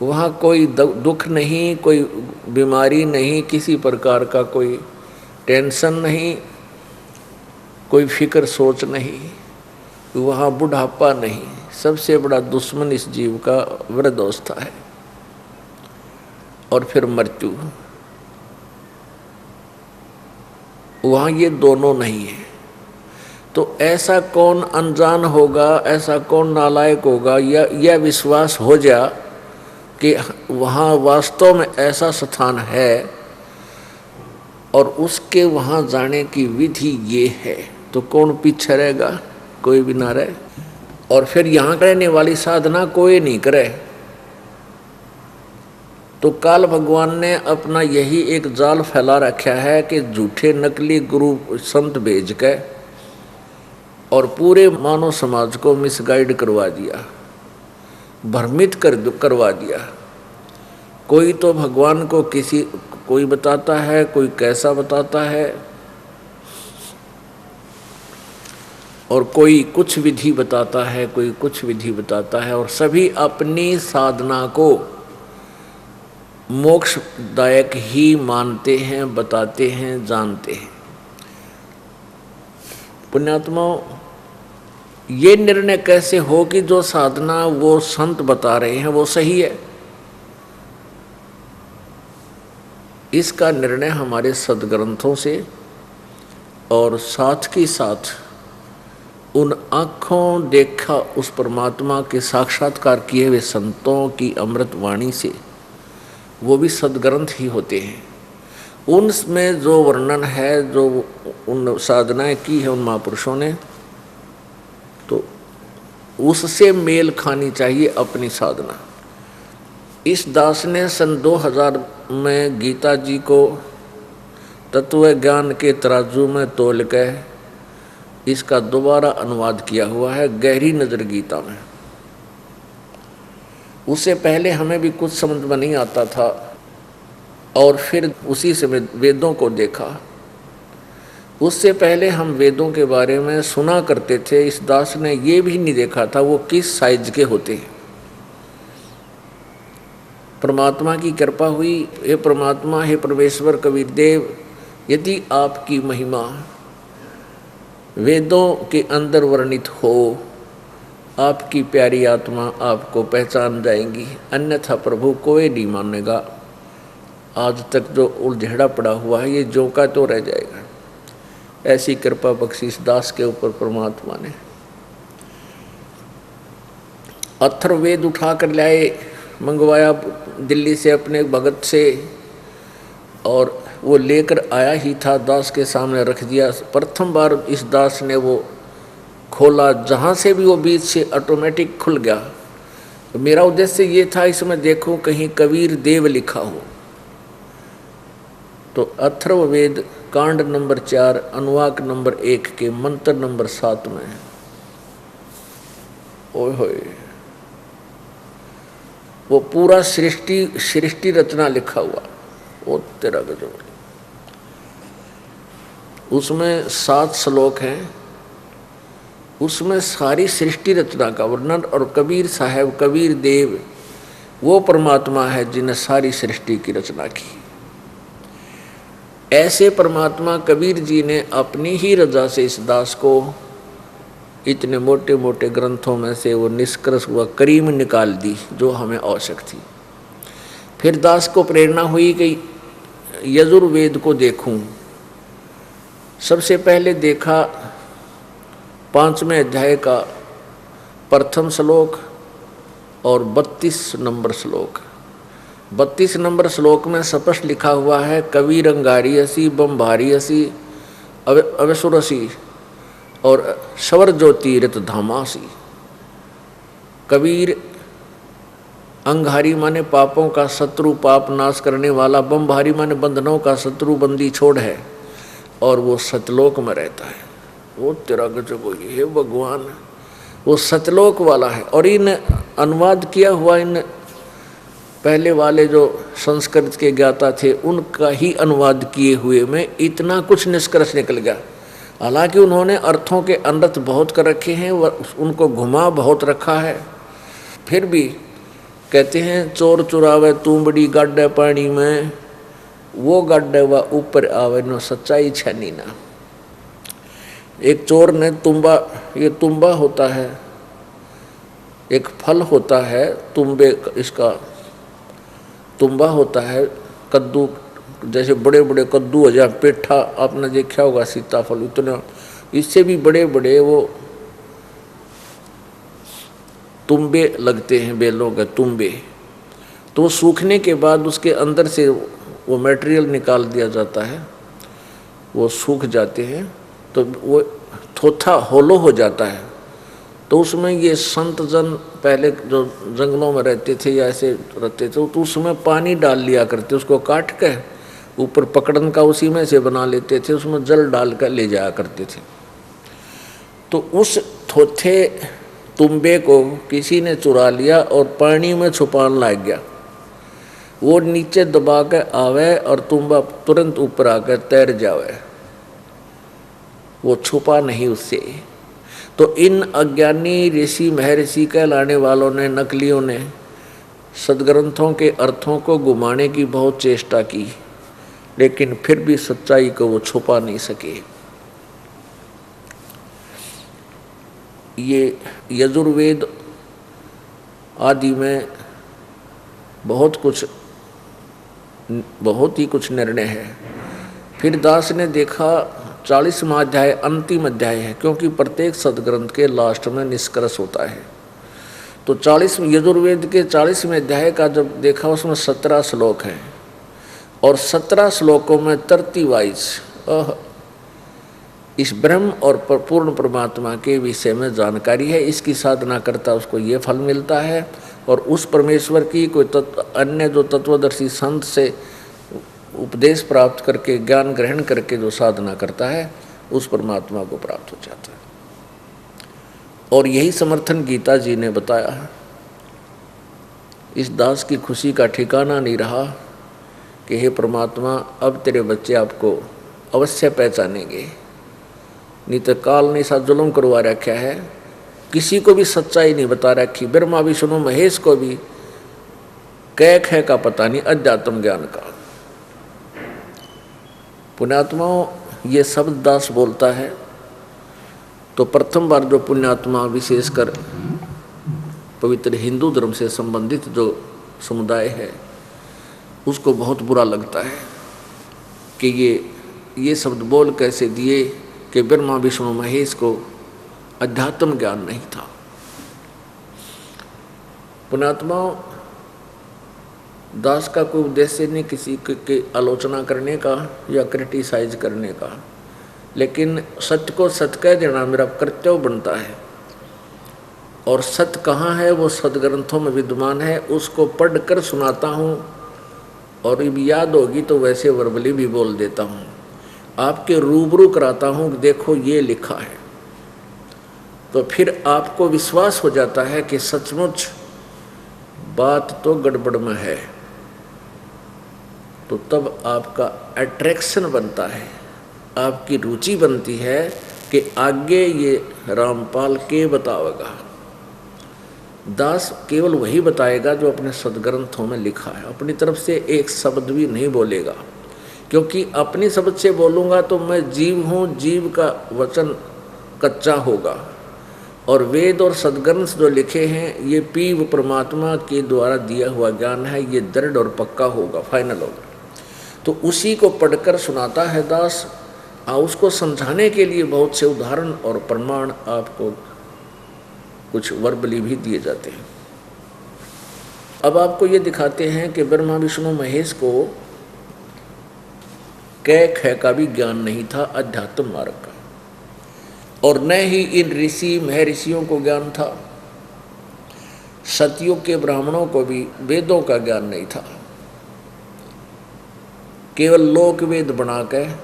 वहाँ कोई दुख नहीं, कोई बीमारी नहीं, किसी प्रकार का कोई टेंशन नहीं, कोई फिक्र सोच नहीं, वहाँ बुढ़ापा नहीं। सबसे बड़ा दुश्मन इस जीव का वृद्धावस्था है और फिर मृत्यु। वहाँ ये दोनों नहीं है। तो ऐसा कौन अनजान होगा, ऐसा कौन नालायक होगा, या यह विश्वास हो जा कि वहाँ वास्तव में ऐसा स्थान है और उसके वहाँ जाने की विधि ये है, तो कौन पीछे रहेगा? कोई भी ना रहे। और फिर यहाँ रहने वाली साधना कोई नहीं करे। तो काल भगवान ने अपना यही एक जाल फैला रखा है कि झूठे नकली गुरु संत भेज के और पूरे मानव समाज को मिसगाइड करवा दिया, भ्रमित करवा दिया। कोई तो भगवान को कोई बताता है, कोई कैसा बताता है, और कोई कुछ विधि बताता है, कोई कुछ विधि बताता है, और सभी अपनी साधना को मोक्षदायक ही मानते हैं, बताते हैं, जानते हैं। पुण्यात्माओं, ये निर्णय कैसे हो कि जो साधना वो संत बता रहे हैं वो सही है? इसका निर्णय हमारे सदग्रंथों से और साथ के साथ उन आँखों देखा उस परमात्मा के साक्षात्कार किए हुए संतों की अमृत वाणी से, वो भी सदग्रंथ ही होते हैं। उनमें जो वर्णन है, जो उन साधनाएं की है उन महापुरुषों ने, तो उससे मेल खानी चाहिए अपनी साधना। इस दास ने सन 2000 में गीता जी को तत्व ज्ञान के तराजू में तोल के इसका दोबारा अनुवाद किया हुआ है गहरी नजर गीता में। उससे पहले हमें भी कुछ समझ में नहीं आता था और फिर उसी से वेदों को देखा। उससे पहले हम वेदों के बारे में सुना करते थे। इस दास ने ये भी नहीं देखा था वो किस साइज के होते हैं। परमात्मा की कृपा हुई। हे परमात्मा, हे परमेश्वर कबीर देव, यदि आपकी महिमा वेदों के अंदर वर्णित हो, आपकी प्यारी आत्मा आपको पहचान जाएंगी, अन्यथा प्रभु कोई नहीं मानेगा। आज तक जो उलझड़ा पड़ा हुआ है ये जो का तो रह जाएगा। ऐसी कृपा बख्शी इस दास के ऊपर परमात्मा ने। अथर्ववेद उठा कर लाए, मंगवाया दिल्ली से अपने भगत से, और वो लेकर आया ही था, दास के सामने रख दिया। प्रथम बार इस दास ने वो खोला, जहाँ से भी वो बीच से ऑटोमेटिक खुल गया। तो मेरा उद्देश्य ये था इसमें देखो कहीं कबीर देव लिखा हो। तो अथर्ववेद कांड नंबर 4 अनुवाक नंबर 1 के मंत्र नंबर 7 में, ओए होए, वो पूरा सृष्टि रचना लिखा हुआ। वो तेरा गजब। उसमें 7 श्लोक हैं। उसमें सारी सृष्टि रचना का वर्णन, और कबीर साहब, कबीर देव वो परमात्मा है जिन्हें सारी सृष्टि की रचना की। ऐसे परमात्मा कबीर जी ने अपनी ही रजा से इस दास को इतने मोटे मोटे ग्रंथों में से वो निष्कर्ष व करीम निकाल दी जो हमें आवश्यक थी। फिर दास को प्रेरणा हुई कि यजुर्वेद को देखूं। सबसे पहले देखा 5वें अध्याय का प्रथम श्लोक और 32 नंबर श्लोक। 32 नंबर श्लोक में स्पष्ट लिखा हुआ है, कबीर अंगारियसी बम्भारियसी अवसुरसी और शवर ज्योति रित धामासी। कबीर अंगारी माने पापों का शत्रु, पाप नाश करने वाला, बम्भारी माने बंधनों का शत्रु, बंदी छोड़ है, और वो सतलोक में रहता है। वो तेरा गजब हो, हे भगवान, वो सतलोक वाला है। और इन अनुवाद किया हुआ, इन पहले वाले जो संस्कृत के ज्ञाता थे उनका ही अनुवाद किए हुए में इतना कुछ निष्कर्ष निकल गया। हालांकि उन्होंने अर्थों के अनर्थ बहुत कर रखे हैं, उनको घुमा बहुत रखा है, फिर भी कहते हैं चोर चुरावे तुमबड़ी गाड्डे पानी में, वो गाड्डे व ऊपर आवे न सच्चाई छनी ना। एक चोर ने तुम्बा, ये तुम्बा होता है, एक फल होता है तुम्बे, इसका तुम्बा होता है, कद्दू जैसे बड़े बड़े कद्दू हो जाए, पेठा आपने देखा होगा, सीताफल, इतने इससे भी बड़े बड़े वो तुम्बे लगते हैं, बेलों के तुम्बे। तो सूखने के बाद उसके अंदर से वो मटेरियल निकाल दिया जाता है, वो सूख जाते हैं तो वो थोथा होलो हो जाता है। तो उसमें ये संत जन पहले जो जंगलों में रहते थे या ऐसे रहते थे तो उसमें पानी डाल लिया करते, उसको काट के ऊपर पकड़न का उसी में से बना लेते थे, उसमें जल डाल कर ले जाया करते थे। तो उस थोथे तुम्बे को किसी ने चुरा लिया और पानी में छुपाने लग गया। वो नीचे दबा के आवे और तुम्बा तुरंत ऊपर आकर तैर जावे, वो छुपा नहीं उससे। तो इन अज्ञानी ऋषि महर्षि कहलाने वालों ने, नकलियों ने सदग्रंथों के अर्थों को घुमाने की बहुत चेष्टा की, लेकिन फिर भी सच्चाई को वो छुपा नहीं सके। ये यजुर्वेद आदि में बहुत ही कुछ निर्णय है। फिर दास ने देखा 40वां अध्याय अंतिम अध्याय है, क्योंकि प्रत्येक सदग्रंथ के लास्ट में निष्कर्ष होता है। तो 40 यजुर्वेद के 40वें अध्याय का जब देखा, उसमें 17 श्लोक हैं और 17 श्लोकों में 30 वाइज इस ब्रह्म और पूर्ण परमात्मा के विषय में जानकारी है। इसकी साधना करता उसको ये फल मिलता है, और उस परमेश्वर की कोई अन्य जो तत्वदर्शी संत से उपदेश प्राप्त करके, ज्ञान ग्रहण करके जो साधना करता है, उस परमात्मा को प्राप्त हो जाता है। और यही समर्थन गीता जी ने बताया। इस दास की खुशी का ठिकाना नहीं रहा कि हे परमात्मा, अब तेरे बच्चे आपको अवश्य पहचानेंगे, नहीं तो काल ने ऐसा जुल्म करवा रखा है, किसी को भी सच्चाई नहीं बता रखी। ब्रह्मा विष्णु महेश को भी कैक है का पता नहीं अध्यात्म ज्ञान का। पुण्यात्माओं, ये शब्द दास बोलता है तो प्रथम बार जो पुण्यात्मा, विशेषकर पवित्र हिंदू धर्म से संबंधित जो समुदाय है, उसको बहुत बुरा लगता है कि ये शब्द बोल कैसे दिए कि ब्रह्मा विष्णु महेश को अध्यात्म ज्ञान नहीं था। पुण्यात्माओं, दास का कोई उद्देश्य नहीं किसी की आलोचना करने का या क्रिटिसाइज करने का, लेकिन सत्य को सत्य कह देना मेरा कर्तव्य बनता है। और सत्य कहाँ है, वो सदग्रंथों में विद्यमान है, उसको पढ़कर सुनाता हूँ, और याद होगी तो वैसे वर्बली भी बोल देता हूँ, आपके रूबरू कराता हूँ, देखो ये लिखा है। तो फिर आपको विश्वास हो जाता है कि सचमुच बात तो गड़बड़ में है, तो तब आपका अट्रैक्शन बनता है, आपकी रुचि बनती है कि आगे ये रामपाल के बतावेगा। दास केवल वही बताएगा जो अपने सदग्रंथों में लिखा है, अपनी तरफ से एक शब्द भी नहीं बोलेगा, क्योंकि अपनी शब्द से बोलूँगा तो मैं जीव हूँ, जीव का वचन कच्चा होगा, और वेद और सदग्रंथ जो लिखे हैं ये पीव परमात्मा के द्वारा दिया हुआ ज्ञान है, ये दृढ़ और पक्का होगा, फाइनल होगा। तो उसी को पढ़कर सुनाता है दास, उसको समझाने के लिए बहुत से उदाहरण और प्रमाण आपको कुछ वर्बली भी दिए जाते हैं। अब आपको ये दिखाते हैं कि ब्रह्मा विष्णु महेश को कै ख का भी ज्ञान नहीं था अध्यात्म मार्ग का, और न ही इन ऋषि महर्षियों को ज्ञान था। सतयुग के ब्राह्मणों को भी वेदों का ज्ञान नहीं था, केवल लोक वेद बनाकर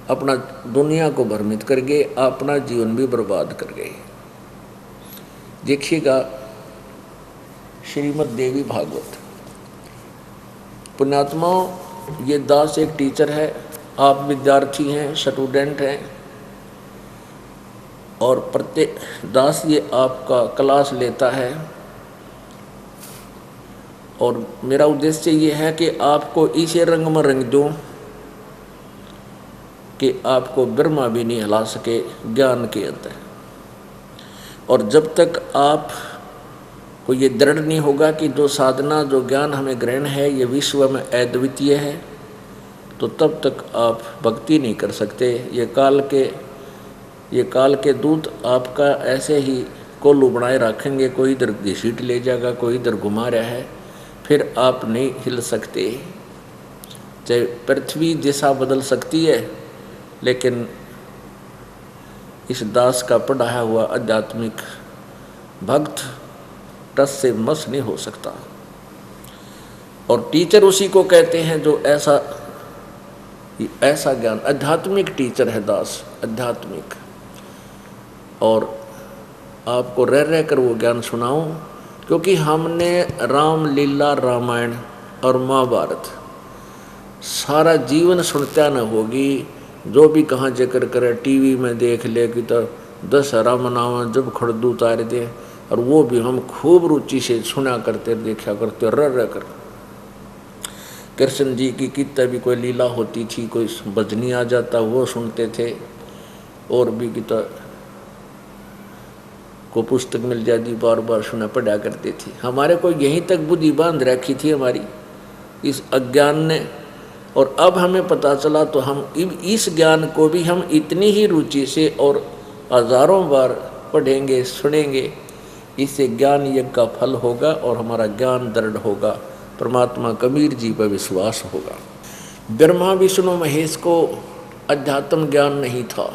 अपना दुनिया को भ्रमित कर गए, अपना जीवन भी बर्बाद कर गए। देखिएगा श्रीमद् देवी भागवत। पुण्यात्माओं, ये दास एक टीचर है, आप विद्यार्थी हैं, स्टूडेंट हैं, और प्रत्येक दास ये आपका क्लास लेता है, और मेरा उद्देश्य ये है कि आपको इसे रंग में रंग दूं कि आपको ब्रह्मा भी नहीं हिला सके ज्ञान के अंदर। और जब तक आप को ये दृढ़ नहीं होगा कि जो साधना जो ज्ञान हमें ग्रहण है ये विश्व में अद्वितीय है, तो तब तक आप भक्ति नहीं कर सकते। ये काल के दूत आपका ऐसे ही कोल्लू बनाए रखेंगे, कोई इधर घसीट ले जाएगा, कोई इधर घुमा रहा है, फिर आप नहीं हिल सकते। चाहे पृथ्वी दिशा बदल सकती है, लेकिन इस दास का पढ़ाया हुआ आध्यात्मिक भक्त टस से मस नहीं हो सकता। और टीचर उसी को कहते हैं जो ऐसा ज्ञान, आध्यात्मिक टीचर है दास, आध्यात्मिक। और आपको रह कर वो ज्ञान सुनाऊं, क्योंकि हमने रामलीला, रामायण और महाभारत सारा जीवन सुनता न होगी। जो भी कहाँ जिक्र करे, टीवी में देख ले कि तो 10 मनावा जब खड़दू उतार दे, और वो भी हम खूब रुचि से सुना करते, देखा करते, रह कर। कृष्ण जी की कितना भी कोई लीला होती थी, कोई भजनी आ जाता वो सुनते थे, और भी कितना को पुस्तक मिल जाती बार बार सुना पढ़ा करते थे। हमारे को यहीं तक बुद्धि बांध रखी थी हमारी इस अज्ञान ने, और अब हमें पता चला तो हम इस ज्ञान को भी हम इतनी ही रुचि से और हजारों बार पढ़ेंगे, सुनेंगे। इससे ज्ञान यज्ञ का फल होगा और हमारा ज्ञान दृढ़ होगा, परमात्मा कबीर जी पर विश्वास होगा। ब्रह्मा विष्णु महेश को अध्यात्म ज्ञान नहीं था,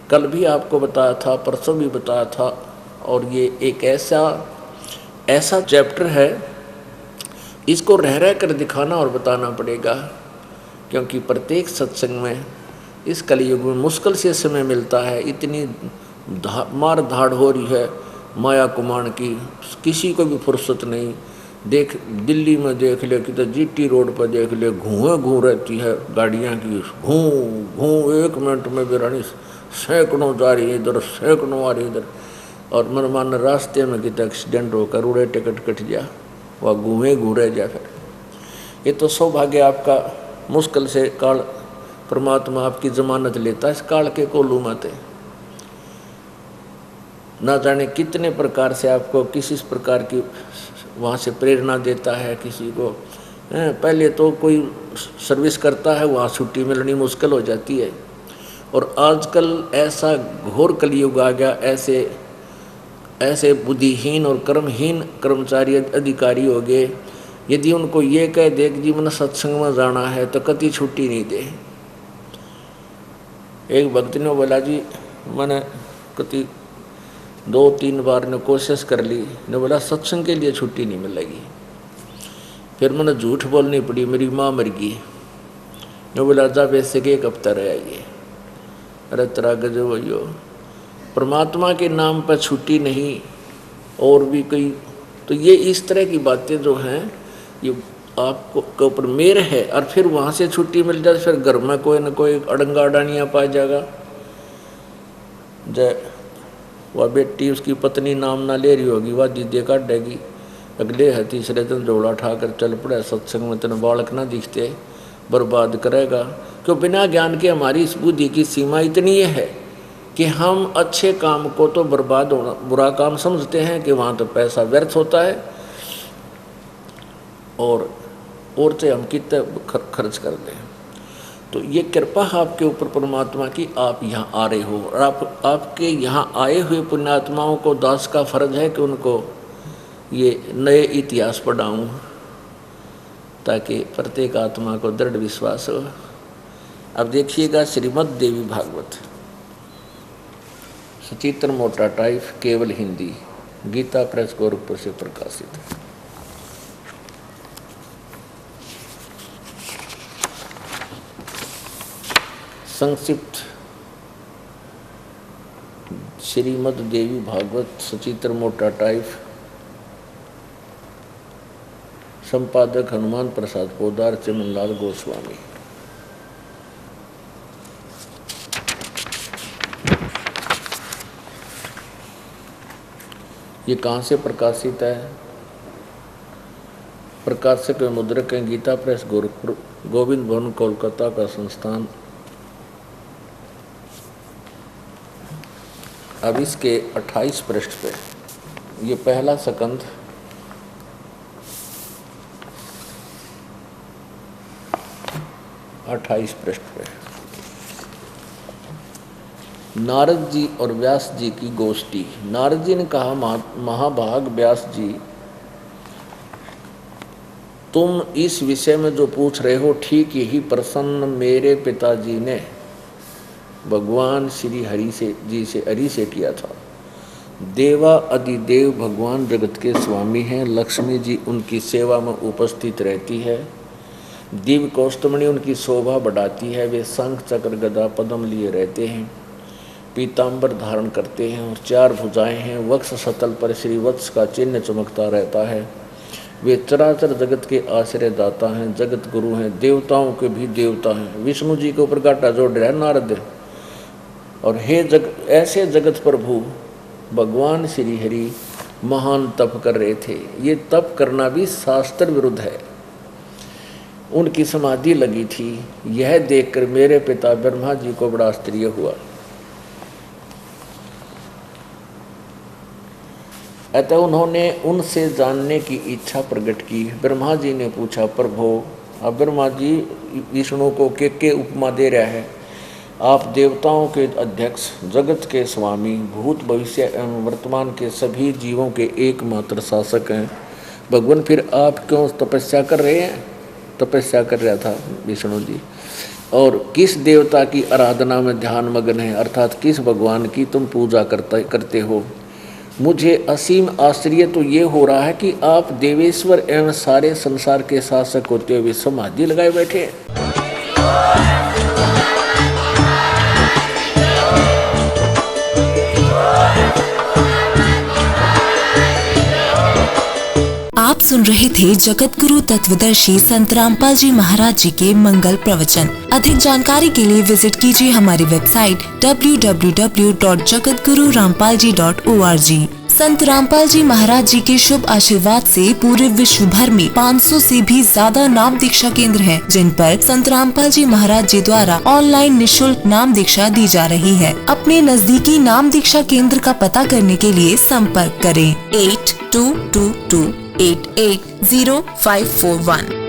कल भी आपको बताया था, परसों भी बताया था। और ये एक ऐसा चैप्टर है, इसको रह कर दिखाना और बताना पड़ेगा, क्योंकि प्रत्येक सत्संग में इस कलयुग में मुश्किल से समय मिलता है। इतनी मार धाड़ हो रही है माया कुमार की, किसी को भी फुर्सत नहीं। देख दिल्ली में देख ले कि तो जीटी रोड पर देख ले, घूँ रहती है गाड़ियाँ की, घूँ 1 मिनट में बेरानी सैकड़ों जा रही है इधर, सैकड़ों आ रही इधर। और मनमान रास्ते में कितना एक्सीडेंट होकर उड़े टिकट कट जा, वह घूरे जा। फिर ये तो सौभाग्य आपका, मुश्किल से काल परमात्मा आपकी जमानत लेता है इस काल के कोल्लू माते। ना जाने कितने प्रकार से आपको किसी प्रकार की वहाँ से प्रेरणा देता है किसी को। पहले तो कोई सर्विस करता है, वहाँ छुट्टी मिलनी मुश्किल हो जाती है। और आजकल ऐसा घोर कलयुग आ गया, ऐसे बुद्धिहीन और कर्महीन कर्मचारी अधिकारी हो गए, यदि उनको ये कह दे कि जी मैंने सत्संग में जाना है तो कति छुट्टी नहीं दे। एक भक्त ने बोला जी मैंने कति 2-3 बार ने कोशिश कर ली, ने बोला सत्संग के लिए छुट्टी नहीं मिलेगी। फिर मैंने झूठ बोलनी पड़ी, मेरी माँ मर गई। ने बोला जा वैसे के 1 हफ्ता रह आइए। अरे तेरा गजब हो, परमात्मा के नाम पर छुट्टी नहीं और भी कोई। तो ये इस तरह की बातें जो हैं ये आपको के ऊपर मेर है। और फिर वहाँ से छुट्टी मिल जाए, फिर घर में कोई न कोई अड़ंगा अडानिया पा जाएगा, जय वह बेटी उसकी पत्नी नाम ना ले रही होगी, वह दीदे काटेगी। अगले है तीसरे दिन डोला उठाकर चल पड़े, सत्संग में तेने बालक ना दिखते, बर्बाद करेगा। क्यों? बिना ज्ञान के हमारी इस बुद्धि की सीमा इतनी है कि हम अच्छे काम को तो बर्बाद होना बुरा काम समझते हैं कि वहाँ तो पैसा व्यर्थ होता है, और से हम कितने खर्च कर दें। तो ये कृपा आपके ऊपर परमात्मा की, आप यहाँ आ रहे हो, और आपके यहाँ आए हुए पुण्यात्माओं को दास का फर्ज है कि उनको ये नए इतिहास पढ़ाऊँ, ताकि प्रत्येक आत्मा को दृढ़ विश्वास हो। अब देखिएगा श्रीमद् देवी भागवत सचित्र मोटा टाइप, केवल हिंदी, गीता प्रेस गोरखपुर से प्रकाशित है। संक्षिप्त श्रीमद् देवी भागवत सचित्र मोटा टाइप, संपादक हनुमान प्रसाद पोदार, चमनलाल गोस्वामी। ये कहाँ से प्रकाशित है? प्रकाशक व मुद्रक हैं गीता प्रेस गोरखपुर, गोविंद भवन कोलकाता का संस्थान। अब इसके 28 पृष्ठ पे ये पहला स्कंध, पृष्ठ पे नारद जी और व्यास जी की गोष्ठी। नारद जी ने कहा, महाभाग व्यास जी, तुम इस विषय में जो पूछ रहे हो ठीक यही प्रश्न मेरे पिताजी ने भगवान श्री हरि से किया था। देवा अधिदेव भगवान जगत के स्वामी हैं, लक्ष्मी जी उनकी सेवा में उपस्थित रहती है, दिव्य कौस्तुमणि उनकी शोभा बढ़ाती है, वे शंख चक्र गदा पद्म लिए रहते हैं, पीताम्बर धारण करते हैं और 4 भुजाएं हैं, वक्ष सतल पर श्री वत्स का चिन्ह चमकता रहता है, वे चराचर जगत के आश्रय दाता हैं, जगत गुरु हैं, देवताओं के भी देवता हैं। विष्णु जी के ऊपर गाटा जोड़ रहा है नारद। और हे ऐसे जगत प्रभु भगवान श्री हरि महान तप कर रहे थे। ये तप करना भी शास्त्र विरुद्ध है। उनकी समाधि लगी थी, यह देखकर मेरे पिता ब्रह्मा जी को बड़ा आश्चर्य हुआ। अतः उन्होंने उनसे जानने की इच्छा प्रकट की। ब्रह्मा जी ने पूछा, प्रभु, अब ब्रह्मा जी विष्णु को के उपमा दे रहा है, आप देवताओं के अध्यक्ष, जगत के स्वामी, भूत भविष्य एवं वर्तमान के सभी जीवों के एकमात्र शासक हैं। भगवान, फिर आप क्यों तपस्या कर रहे हैं? तपस्या कर रहा था विष्णु जी। और किस देवता की आराधना में ध्यान मग्न है, अर्थात किस भगवान की तुम पूजा करते हो? मुझे असीम आश्चर्य तो ये हो रहा है कि आप देवेश्वर एवं सारे संसार के शासक होते हुए समाधि लगाए बैठे हैं। आप सुन रहे थे जगत गुरु तत्वदर्शी संत रामपाल जी महाराज जी के मंगल प्रवचन। अधिक जानकारी के लिए विजिट कीजिए हमारी वेबसाइट www.jagatgururampalji.org। संत रामपाल जी महाराज जी के शुभ आशीर्वाद से पूरे विश्व भर में 500 से भी ज्यादा नाम दीक्षा केंद्र हैं, जिन पर संत रामपाल जी महाराज जी द्वारा ऑनलाइन निःशुल्क नाम दीक्षा दी जा रही है। अपने नजदीकी नाम दीक्षा केंद्र का पता करने के लिए संपर्क करें 8222880541।